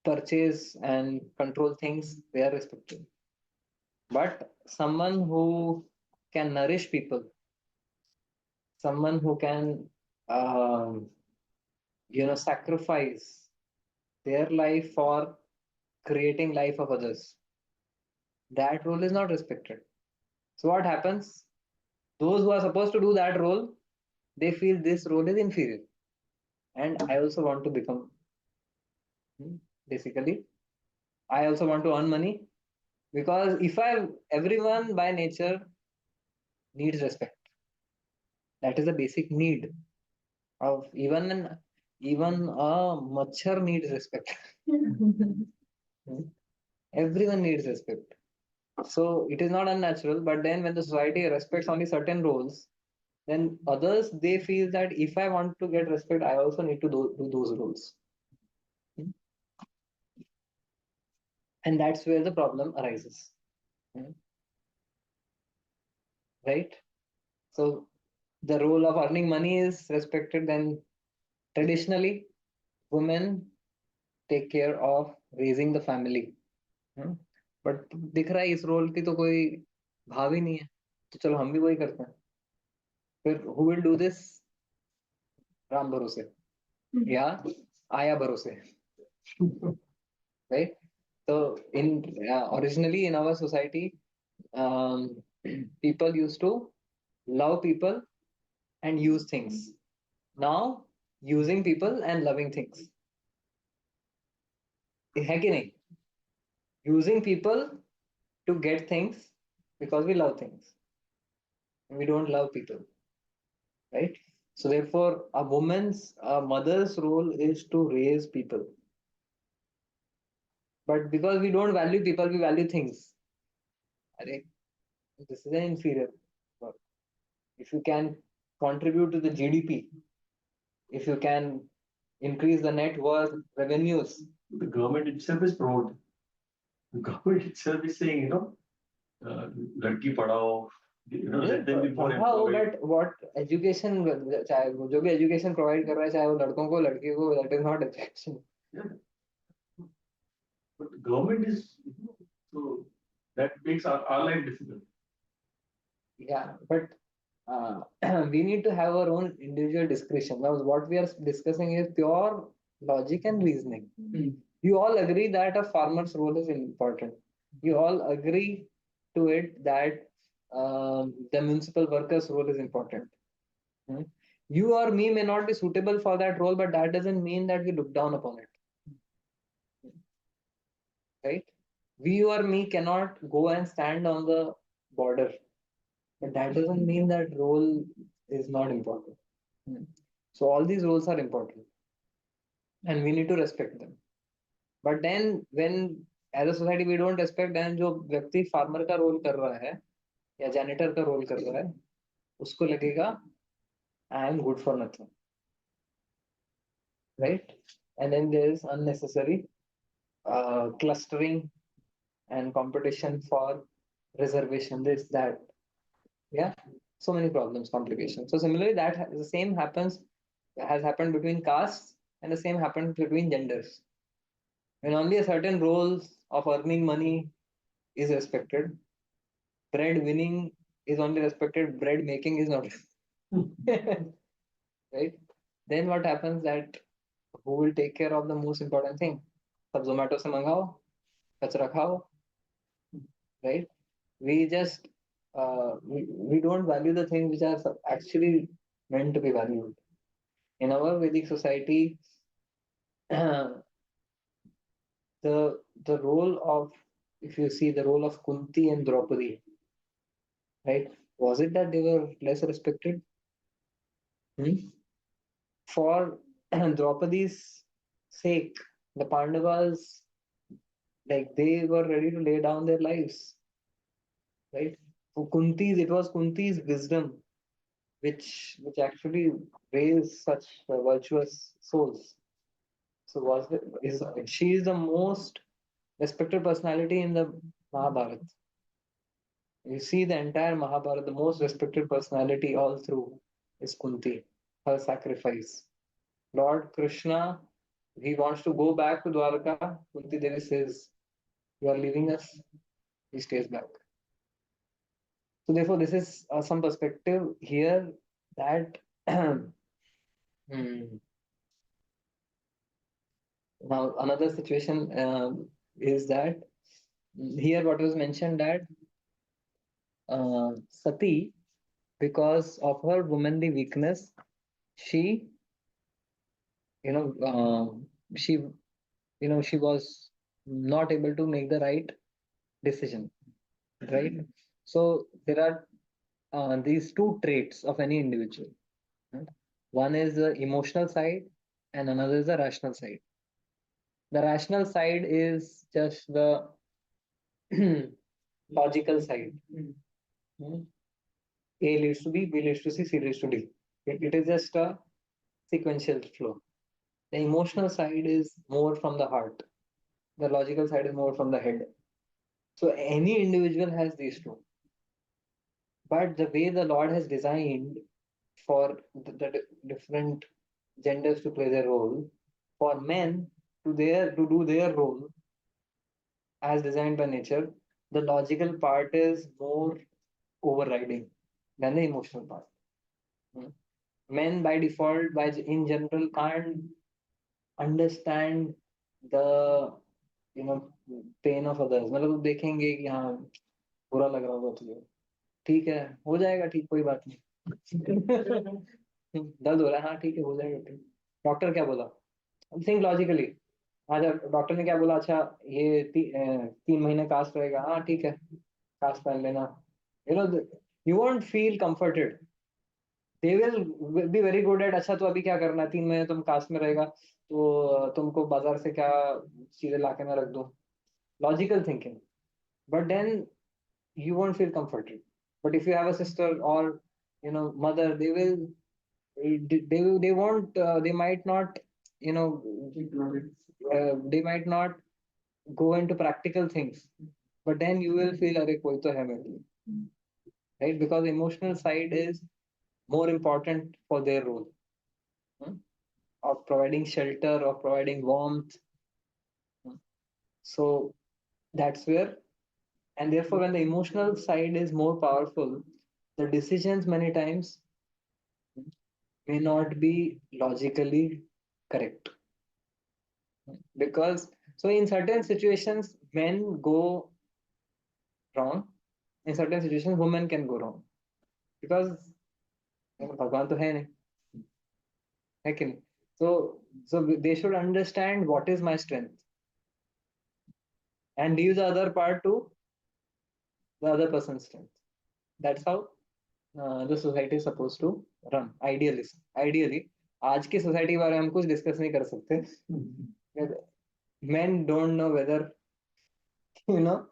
purchase and control things, they are respected. But someone who can nourish people, someone who can, um, sacrifice their life for creating life of others, that role is not respected. So what happens? Those who are supposed to do that role, they feel this role is inferior, and I also want to become. Hmm, basically, I also want to earn money because if I everyone by nature needs respect. That is a basic need of even a machar needs respect. Hmm. Everyone needs respect. So it is not unnatural, but then when the society respects only certain roles, then others they feel that if I want to get respect, I also need to do those roles. Hmm. And that's where the problem arises. Hmm. Right? So the role of earning money is respected, then traditionally women take care of raising the family. But दिख रहा है इस role की तो कोई भाव ही नहीं है, तो चलो हम भी वही करते हैं. फिर who will do this? Ram भरोसे या आया भरोसे. Right. So in originally in our society, um, people used to love people and use things. Now using people and loving things. है कि नहीं? Using people to get things because we love things. We don't love people, right? So therefore, a mother's role is to raise people. But because we don't value people, we value things. Arey, this is an inferior work. If you can contribute to the GDP, if you can increase the net worth revenues. The government itself is promoting. The government itself is saying, ladki padhao, let them be more employed. But what education, चाहे वो जो भी education provide कर रहा है, चाहे वो लड़कों को लड़की को, that is not education. Yeah. But the government is, so that makes our life difficult. Yeah, but we need to have our own individual discretion. Now, what we are discussing is pure logic and reasoning. You all agree that a farmer's role is important. You all agree to it that the municipal worker's role is important. Hmm. You or me may not be suitable for that role, but that doesn't mean that we look down upon it. Right? We or me cannot go and stand on the border, but that doesn't mean that role is not important. Hmm. So all these roles are important and we need to respect them. But then when as a society we don't respect, then जो व्यक्ति farmer का role कर रहा है या janitor का role कर रहा है, उसको लगेगा I am good for nothing. Right? And then there is unnecessary clustering and competition for reservation, this, that. Yeah. So many problems, complications. So similarly, the same has happened between castes and the same happened between genders. When only a certain roles of earning money is respected, bread winning is only respected, bread making is not. Right? Then what happens that who will take care of the most important thing? सब Zomato से मंगाओ, कचरा खाओ, right? We just we don't value the things which are actually meant to be valued. In our Vedic society, the role of, if you see the role of Kunti and Draupadi, right? Was it that they were less respected? For Draupadi's sake, the Pandavas, like they were ready to lay down their lives, right? For Kunti's, it was Kunti's wisdom which actually raised such virtuous souls. So she is the most respected personality in the Mahabharata. You see the entire Mahabharata, the most respected personality all through is Kunti, her sacrifice. Lord Krishna, he wants to go back to Dwarka. Kunti Devi says, "You are leaving us." He stays back. So therefore, this is some perspective here that hmm, now another situation is that here what was mentioned that Sati, because of her womanly weakness, she you know she she was not able to make the right decision, right? So there are these two traits of any individual, right? One is the emotional side and another is the rational side. The rational side is just the logical side. Hmm. A leads to B, B leads to C, C leads to D. It is just a sequential flow. The emotional side is more from the heart. The logical side is more from the head. So any individual has these two. But the way the Lord has designed for the different genders to play their role, for men to do their role as designed by nature, the logical part is more overriding than the emotional part. Hmm. Men by default, in general, can't understand the pain of others. मतलब वो देखेंगे कि हाँ बुरा लग रहा होगा तुझे, ठीक है हो जाएगा ठीक, कोई बात नहीं. दर्द हो रहा है, हाँ ठीक है हो जाएगा ठीक. डॉक्टर क्या बोला, थिंक लॉजिकली. हाँ जब डॉक्टर ने क्या बोला, अच्छा ये 3 महीने कास्ट रहेगा, हाँ ठीक है कास्ट पहन लेना. You won't feel comforted. They will be very good at, अच्छा तो अभी क्या करना है, 3 महीने तुम कास्ट में रहेगा तो तुमको बाजार से क्या चीजें लाके मैं रख दूं. Logical thinking. But then you won't feel comforted. But if you have a sister or mother, they won't they might not you know they might not go into practical things, but then you will feel अरे कोई तो है मेरे लिए, right? Because emotional side is more important for their role, hmm, of providing shelter, of providing warmth. Hmm. So that's where. And therefore, when the emotional side is more powerful, the decisions many times may not be logically correct. Because, so in certain situations, men go wrong. In certain situations, women can go wrong. Because भगवान तो है नहीं, है कि नहीं? So they should understand what is my strength and leave the other part to the other person's strength. That's how the society is supposed to run. Ideally, आज की society के बारे में हम कुछ डिस्कस नहीं कर सकते. Men don't know whether you know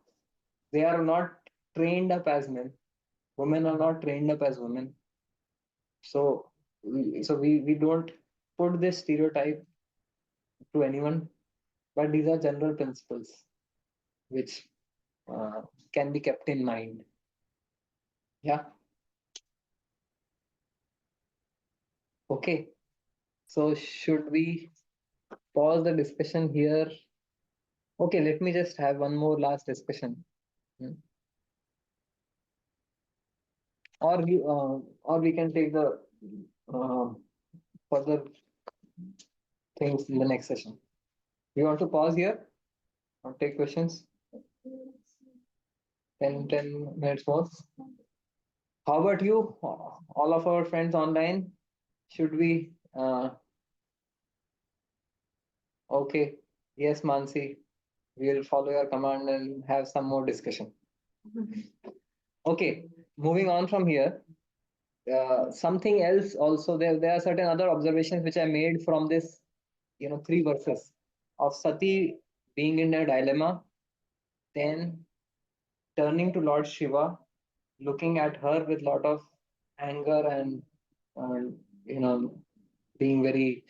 they are not trained up as men. Women are not trained up as women. So we don't put this stereotype to anyone, but these are general principles which can be kept in mind. Yeah. Okay. So should we pause the discussion here? Okay, let me just have one more last discussion. Hmm. Or we can take the further things in the next session. You want to pause here or take questions? 10 minutes more. How about you? All of our friends online, should we? Okay. Yes, Mansi, we will follow your command and have some more discussion. Okay, moving on from here. Something else also, there are certain other observations which I made from this 3 verses of Sati being in a dilemma, then turning to Lord Shiva, looking at her with lot of anger and you know being very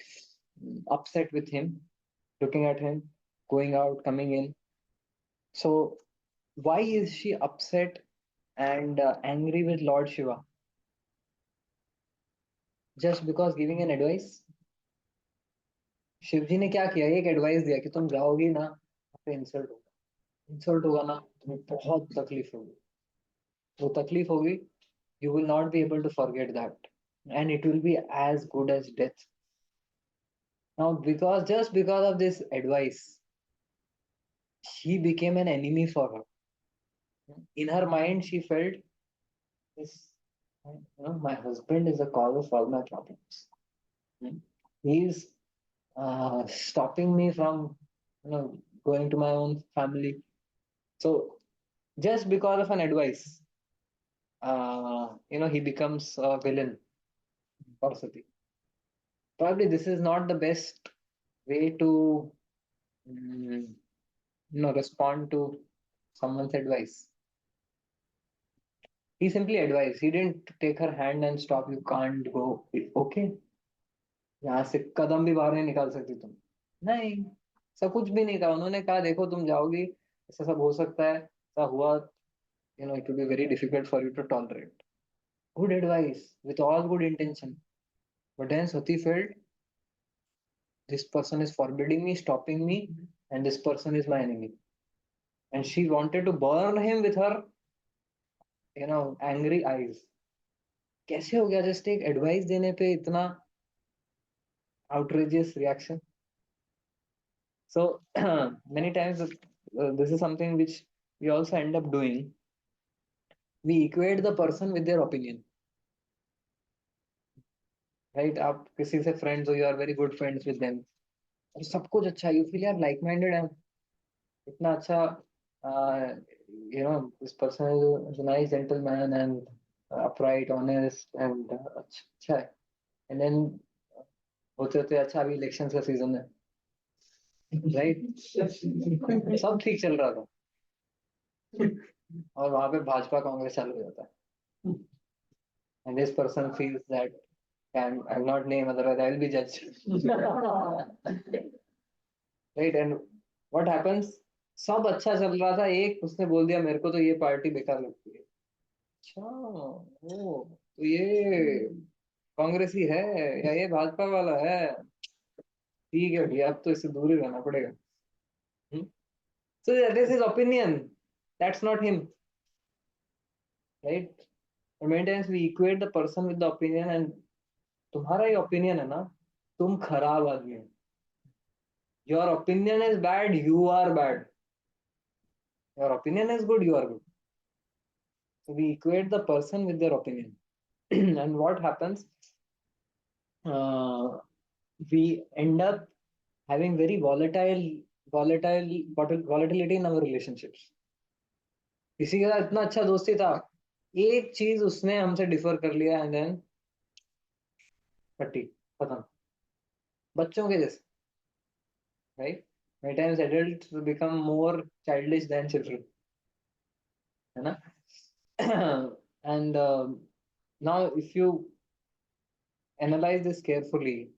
upset with him, looking at him, going out, coming in. So why is she upset and angry with Lord Shiva? Just because giving an advice? Shiv जी ने क्या किया? एक advice दिया कि तुम जाओगी ना, पे इंसल्ट होगा ना, तुम्हें बहुत तकलीफ होगी, वो तकलीफ होगी, you will not be able to forget that, and it will be as good as death. Now just because of this advice, she became an enemy for her. In her mind she felt this, my husband is the cause of all my problems. He is stopping me from going to my own family. So just because of an advice, he becomes a villain for Sati. Probably this is not the best way to mm, respond to someone's advice. He simply advised. He didn't take her hand and stop. You can't go. Okay. यहाँ से कदम भी बाहर नहीं निकाल सकती तुम. नहीं, सब कुछ भी नहीं कहा. उन्होंने कहा देखो तुम जाओगी, ऐसा सब हो सकता है, ऐसा हुआ, it will be very difficult for you to tolerate. Good advice with all good intention. But then Sati felt this person is forbidding me, stopping me, and this person is my enemy. And she wanted to burn him with her, angry eyes. कैसे हो गया? Just एक advice देने पे इतना outrageous reaction. So many times this is something which we also end up doing. We equate the person with their opinion. Right? आप किसी से friends हो, you are very good friends with them. और सब कुछ अच्छा, you feel यार like minded है, इतना अच्छा, this person is a nice gentleman and upright, honest and अच्छा है. And then होते होते अच्छा अभी इलेक्शन का सीजन है, राइट? सब ठीक चल रहा था और वहां पे भाजपा कांग्रेस चालू हो जाता है. And this person feels that I'll not name, otherwise I will be judged. Right? And what happens? सब अच्छा चल रहा था, एक उसने बोल दिया मेरे को तो ये पार्टी बेकार लगती है. अच्छा, ओ तो ये कांग्रेसी है या ये भाजपा वाला है, ठीक है भैया अब तो इससे दूर ही रहना पड़ेगा. So that is his opinion, that's not him, right? And many times we equate the person with the opinion, and तुम्हारा ही opinion है ना, तुम खराब आदमी हो. Your opinion is bad, you are bad. Your opinion is good, you are good. So we equate the person with their opinion. And what happens? We end up having very volatility in our relationships. किसी के साथ इतना अच्छा दोस्ती था, एक चीज उसने हमसे डिफर कर लिया एंड देन पट्टी खत्म. बच्चों के जैसे, right? Many times adults become more childish than children, है ना? And now if you analyze this carefully,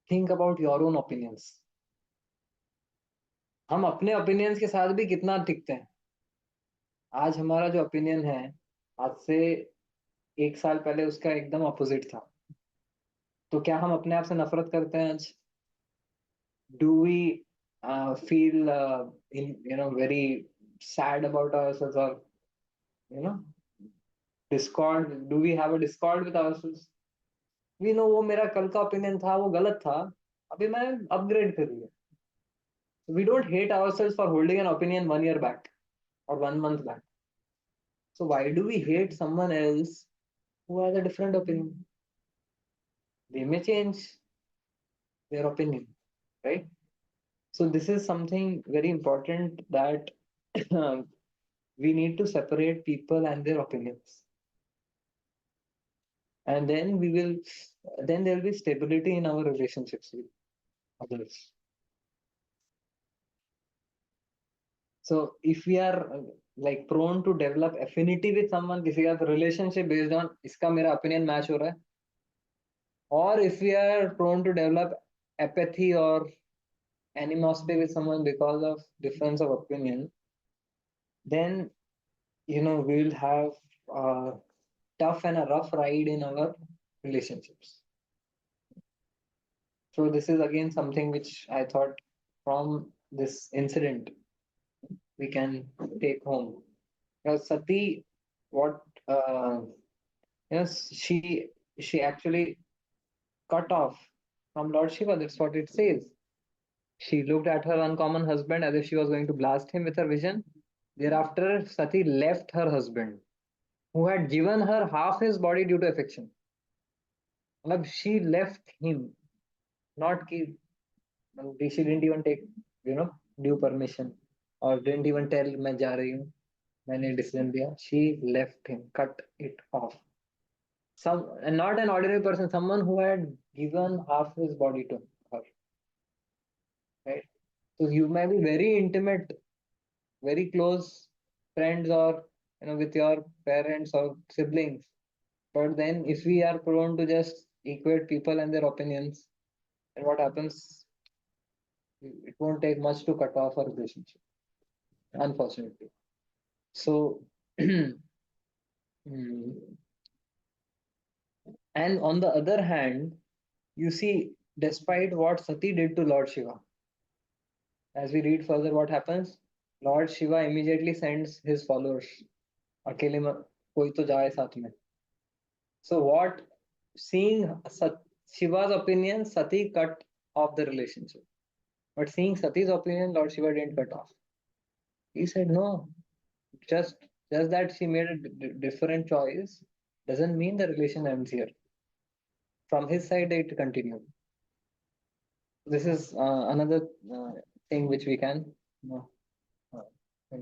think about your own opinions. हम अपने opinions के साथ भी कितना टिकते हैं. आज हमारा जो opinion है, आज से 1 साल पहले उसका एकदम opposite था. तो क्या हम अपने आप से नफरत करते हैं आज? Do we feel very sad about ourselves, or discord? Do we have a discord with ourselves? We know वो मेरा कल का opinion था, वो गलत था, अभी मैं upgrade कर लिया. We don't hate ourselves for holding an opinion 1 year back or 1 month back. So why do we hate someone else who has a different opinion? They may change their opinion, right? So this is something very important, that we need to separate people and their opinions. And then then there will be stability in our relationships with others. So if we are like prone to develop affinity with someone, किसी का relationship based on इसका मेरा opinion match हो रहा है, or if we are prone to develop apathy or animosity with someone because of difference of opinion, then we will have a tough and a rough ride in our relationships. So this is again something which I thought from this incident we can take home. Because Sati, what yes, she actually cut off from Lord Shiva. That's what it says. She looked at her uncommon husband as if she was going to blast him with her vision. Thereafter, Sati left her husband, who had given her half his body due to affection. Matlab, she left him, not ki, she didn't even take, due permission, or didn't even tell मैं जा रही हूँ, मैंने decision दिया. She left him, cut it off. And not an ordinary person, someone who had given half his body to her. Right? So you may be very intimate, very close friends, or with your parents or siblings. But then if we are prone to just equate people and their opinions, then what happens? It won't take much to cut off a relationship, unfortunately. So and on the other hand, you see, despite what Sati did to Lord Shiva, as we read further, what happens? Lord Shiva immediately sends his followers. अकेले में कोई तो जाए साथ में. So what? Seeing Shiva's opinion, Sati cut off the relationship. But seeing Sati's opinion, Lord Shiva didn't cut off. He said no. Just that she made a different choice doesn't mean the relation ends here. From his side, it continued. This is another thing which we can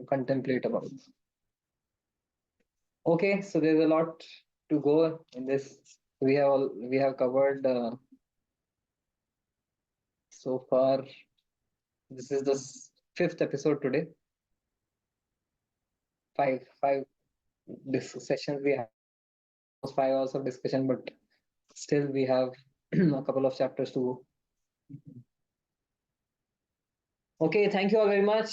contemplate about. Okay, so there's a lot to go in this. We have covered so far. This is the fifth episode today. Five sessions we have. 5 hours of discussion, but still we have a couple of chapters to go. Okay, thank you all very much.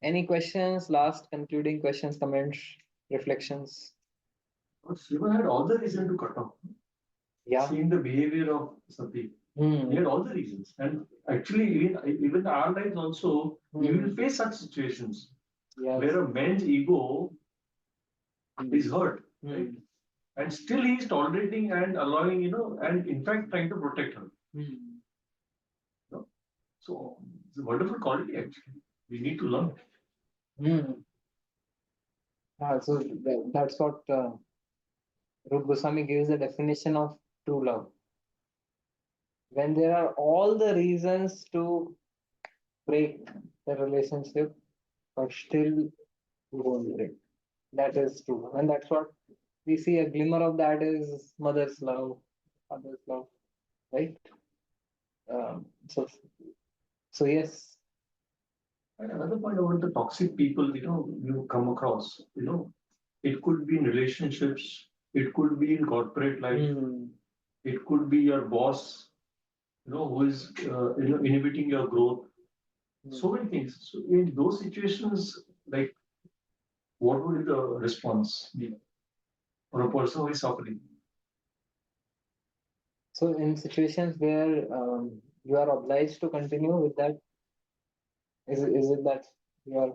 Any questions? Last concluding questions, comments, reflections? Shiva had all the reason to cut off. Yeah. Seeing the behavior of Sati, he had all the reasons. And actually, even our lives also, we will face such situations where a man's ego is hurt, right? And still he is tolerating and allowing, and in fact trying to protect her. So it's a wonderful quality actually. We need to learn. So that's what Rup Goswami gives the definition of true love. When there are all the reasons to break the relationship, but still you won't break. That is true. And that's what we see, a glimmer of that is mother's love, father's love, right? So yes. And another point about the toxic people, you come across, it could be in relationships, it could be in corporate life, it could be your boss, who is, inhibiting your growth. So many things. So in those situations, like, what would the response be for a person who is suffering? So in situations where you are obliged to continue with that, is it that you are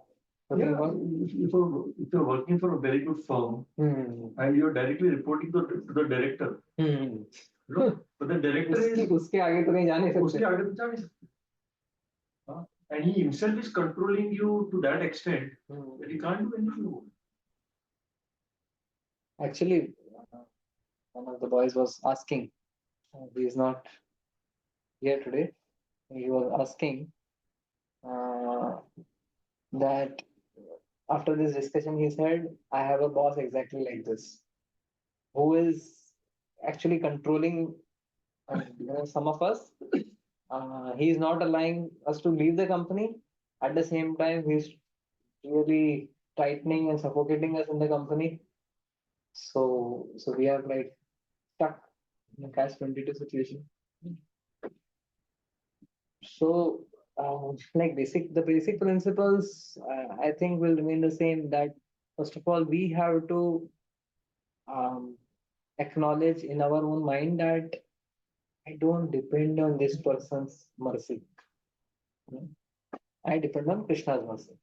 talking about? If you're working for a very good firm and you're directly reporting to the director, but the director is उसके आगे तो नहीं जाने सकते. And he himself is controlling you to that extent that he can't do anything. Actually, one of the boys was asking, he is not here today, he was asking that after this discussion, he said, I have a boss exactly like this, who is actually controlling some of us. He is not allowing us to leave the company. At the same time, he's really tightening and suffocating us in the company. So we are like stuck in a catch-22 situation. So, like the basic principles, I think will remain the same. That first of all, we have to um, acknowledge in our own mind that I don't depend on this person's mercy. I depend on Krishna's mercy,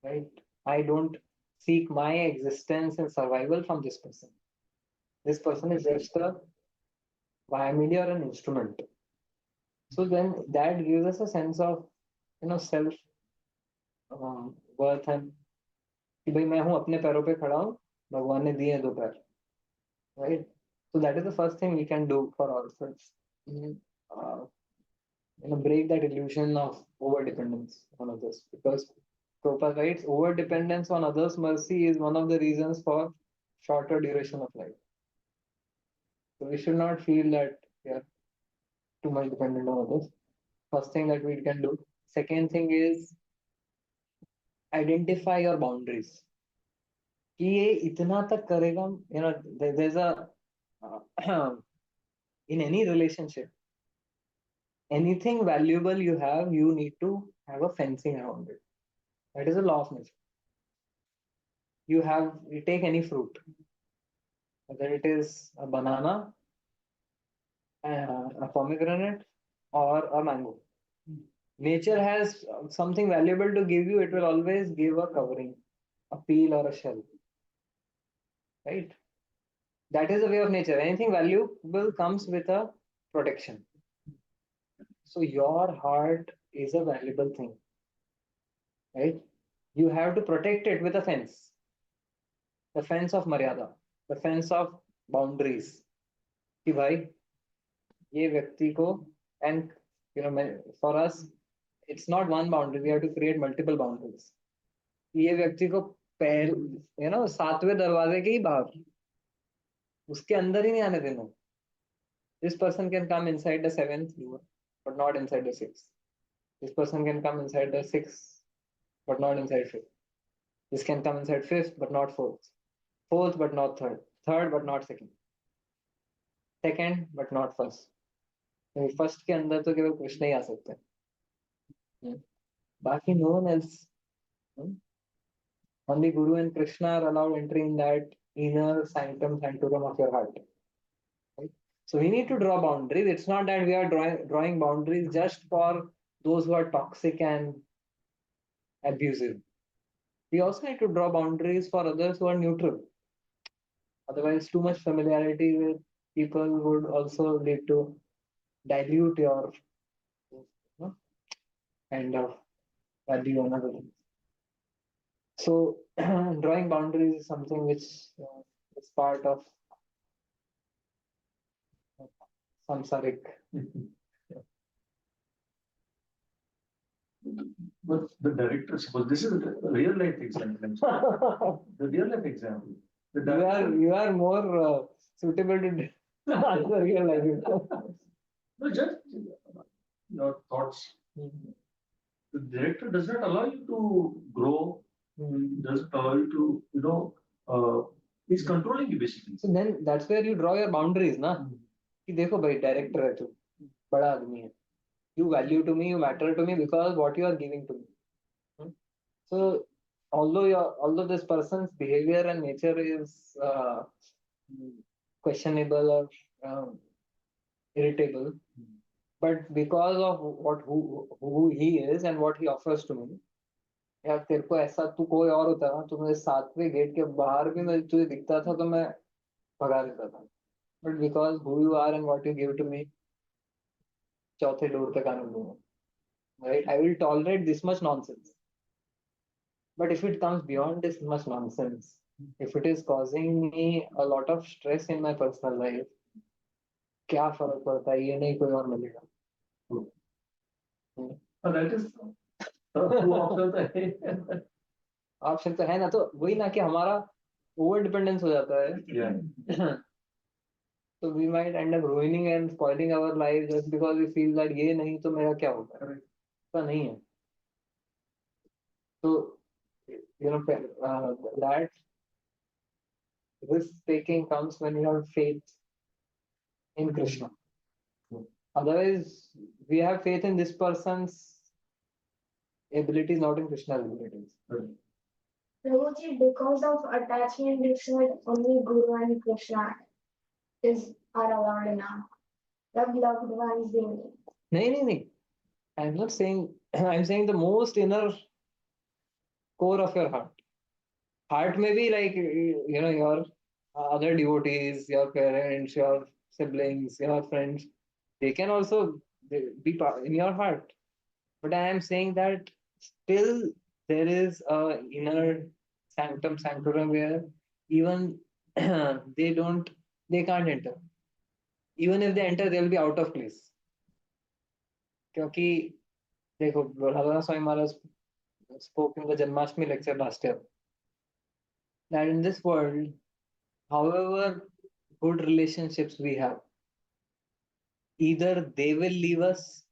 right? I don't seek my existence and survival from this person. This person is just a media or an instrument. So then that gives us a sense of self worth है कि भाई मैं हूँ अपने पैरों पे खड़ा हूँ भगवान ने दिए हैं दो पैर right so that is the first thing we can do for ourselves break that illusion of over dependence on others because Prabhupada writes over dependence on others mercy is one of the reasons for shorter duration of life, so we should not feel that we are too much dependent on others. First thing that we can do. Second thing is identify your boundaries. कि ये इतना तक करेगा, there's a in any relationship, anything valuable you have, you need to have a fencing around it. That is a law of nature. You take any fruit, whether it is a banana, a pomegranate, or a mango. Nature has something valuable to give you, it will always give a covering, a peel or a shell. Right? That is the way of nature. Anything valuable comes with a protection. So your heart is a valuable thing. Right? You have to protect it with a fence. The fence of Maryada, the fence of boundaries. कि भाई ये व्यक्ति को, and for us it's not one boundary, we have to create multiple boundaries. ये व्यक्ति को सातवें दरवाजे के ही बाहर, उसके अंदर ही नहीं आने देना. This person can come inside the seventh door, but not inside the sixth. This person can come inside the sixth, but not inside fifth. This can come inside fifth, but not fourth. Fourth, but not third. Third, but not second. Second, but not first. First के अंदर तो केवल कृष्ण ही आ सकते हैं, बाकी no one else. Only Guru and Krishna are allowed entry in that inner sanctum sanctorum of your heart. Right? So we need to draw boundaries. It's not that we are drawing boundaries just for those who are toxic and abusive. We also need to draw boundaries for others who are neutral. Otherwise, too much familiarity with people would also lead to dilute your kind of value on other things. So drawing boundaries is something which is part of samsaric. But the director, suppose this is a real life example. The real life example. You are more suitable to answer real life. No, just your thoughts. The director does not allow you to grow. Doesn't allow you to, he's controlling you basically. So then that's where you draw your boundaries, na? कि देखो भाई director है तू, बड़ा आदमी है. You value to me, you matter to me because what you are giving to me. So although this person's behavior and nature is questionable or irritable, but because of who he is and what he offers to me, यार तेरे को ऐसा तू कोई और होता ना, तो मुझे सातवें गेट के बाहर भी मैं तुझे दिखता था तो मैं भगा देता था. But because who you are and what you give to me, चौथे डोर तक आने दूंगा. Right? I will tolerate this much nonsense. But if it comes beyond this much nonsense, if it is causing me a lot of stress in my personal life, क्या फर्क पड़ता है, ये नहीं कोई और मिलेगा. That is ऑप्शन तो है ना, तो वही ना कि हमारा ओवर डिपेंडेंस हो जाता है. So we might end up ruining and spoiling our life just because we feel that ये नहीं तो मेरा क्या होगा. ऐसा नहीं है. So that risk taking comes when you have faith in Krishna. Otherwise, we have faith in this person's abilities, not in Krishna's abilities. Prabhuji, because of attachment, you said only Guru and Krishna are allowed now. The loved ones they need. No. I'm not saying, I'm saying the most inner core of your heart. Heart may be like, your other devotees, your parents, your siblings, your friends. They can also be in your heart. But I am saying that still there is a inner sanctorum where even they can't enter. Even if they enter, they will be out of place. क्योंकि देखो Bhagavatam Swami Maharaj spoke in the Janmashtami lecture last year that in this world, however good relationships we have, either they will leave us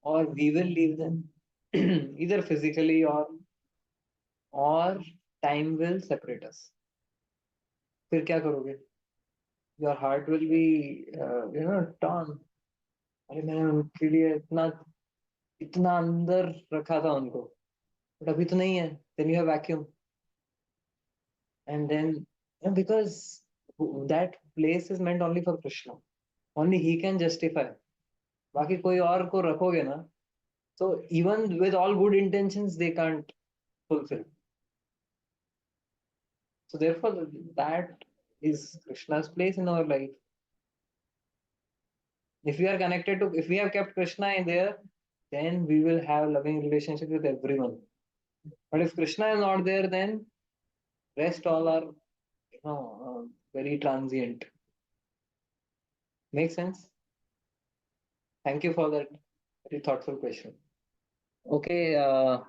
or we will leave them, either physically or time will separate us. फिर क्या करोगे? Your heart will be torn. अरे मैंने उनके लिए इतना अंदर रखा था उनको, but अभी तो नहीं है. Then you have vacuum, and then because that place is meant only for Krishna, only he can justify. बाकी कोई और को रखोगे ना, so even with all good intentions they can't fulfill. So therefore that is Krishna's place in our life. If we are connected to, if we have kept Krishna in there, then we will have loving relationship with everyone. But if Krishna is not there, then rest all are very transient. Make sense? Thank you for that very thoughtful question. Okay, our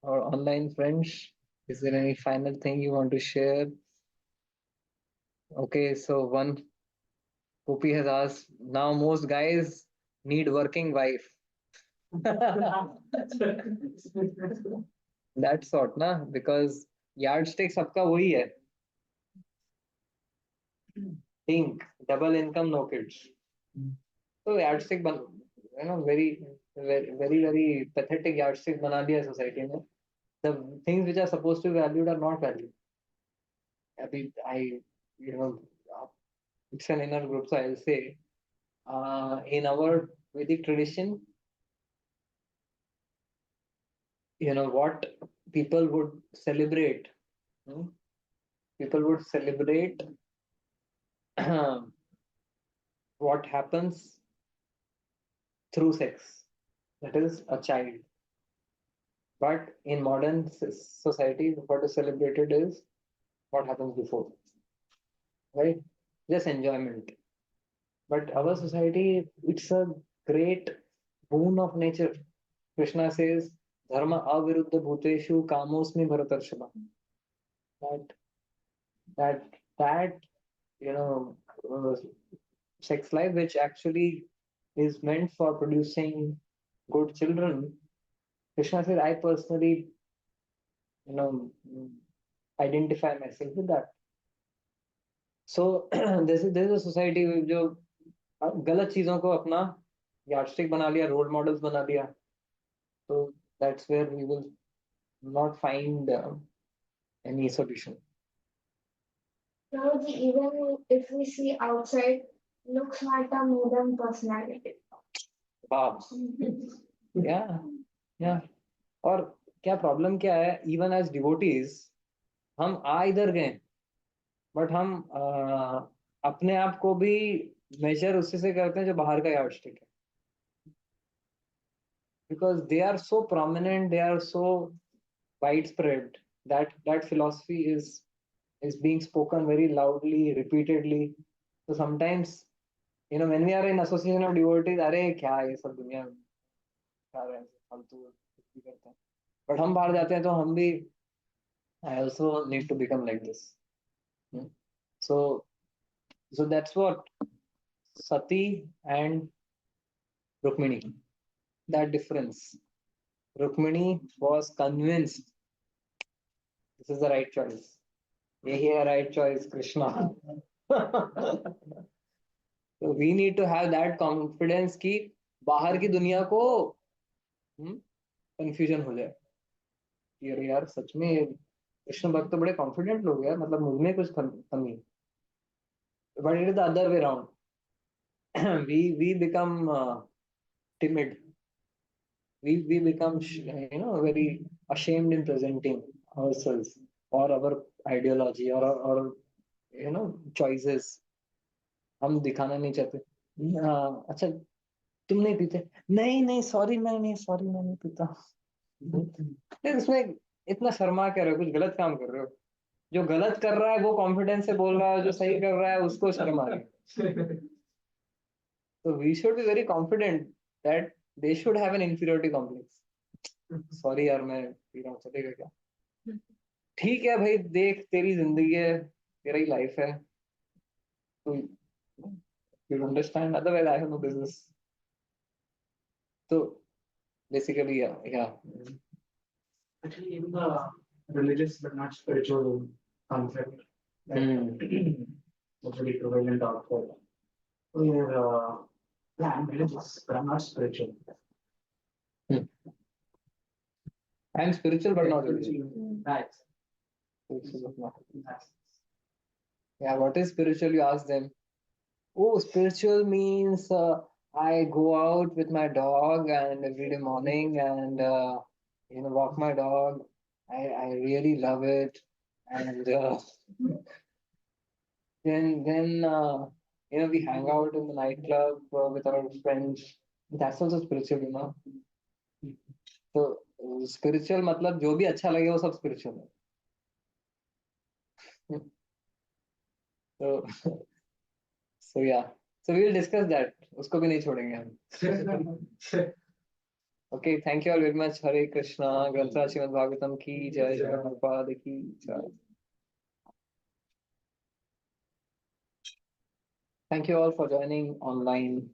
online friends, is there any final thing you want to share? Okay, so one Pupi has asked, now most guys need working wife. That sort, na? Because yardstick सबका वही है. Think, double income, no kids. So yardstick very very pathetic yardstick बना दिया society में. The things which are supposed to be valued are not valued. It's an inner group, so I'll say, in our Vedic tradition, what people would celebrate. People would celebrate what happens through sex, that is a child. But in modern society, what is celebrated is what happens before, right? Just enjoyment. But our society, it's a great boon of nature. Krishna says, dharma aviruddha bhuteshu kamosmi bharatarshava. That sex life, which actually is meant for producing good children, Krishna says, I personally, identify myself with that. So this is a society with जो गलत चीजों को अपना yardstick बना लिया, role models बना लिया. So that's where we will not find any solution. Prabhuji, even if we see outside, looks matter more than personality. Wow. Yeah. और क्या प्रॉब्लम क्या है? Even as devotees, हम आ इधर गए, बट हम अपने आप को भी मेजर उसी से करते हैं जो बाहर का यार्डस्टिक है. Because they are so prominent, they are so widespread that philosophy is being spoken very loudly, repeatedly. So sometimes, when we are in association of devotees, अरे क्या ये सब दुनिया में क्या रहे हैं, फालतू कुछ भी करते हैं. But हम बाहर जाते हैं तो हम भी, I also need to become like this. So that's what Sati and Rukmini, that difference. Rukmini was convinced this is the right choice. यही है right choice, Krishna. So we need to have that confidence कि बाहर की दुनिया को confusion हो जाए कि अरे यार सच में कृष्ण भक्त तो बड़े कॉन्फिडेंट लोग हैं, मतलब मुझ में कुछ कमी है. But it is the other way around. We become timid. We become very ashamed in presenting ourselves or our ideology or choices. हम दिखाना नहीं चाहते. अच्छा तुम नहीं पीते? नहीं सॉरी मैं नहीं पीता. नहीं, उसमें इतना शर्मा क्या रहे हो? कुछ गलत काम कर रहे हो. जो गलत कर रहा है वो कॉन्फिडेंस से बोल रहा है, जो सही कर रहा है उसको शर्म आ रही है. So we should be very confident that they should have an inferiority complex. Sorry यार मैं पी रहा हूँ, चलेगा क्या? ठीक है भाई, देख तेरी जिंदगी है, तेरा ही लाइफ है, तो you understand, otherwise I have no business. So basically yeah. Actually, even the religious but not spiritual concept that was really prevalent out there. I'm religious, but I'm not spiritual. I'm spiritual but not religious. Right. Spiritual but not. Yeah, what is spiritual? You ask them. Oh, spiritual means I go out with my dog and every day morning and walk my dog. I really love it, and then we hang out in the nightclub with our friends. That's also spiritual. So spiritual मतलब जो भी अच्छा लगे वो सब spiritual है. So so yeah. So we will discuss that. उसको भी नहीं छोड़ेंगे हम. Okay, thank you all very much. Hare Krishna. ग्रंथराज Shrimad Bhagavatam की जय. जय प्रभुपाद की जय. Thank you all for joining online.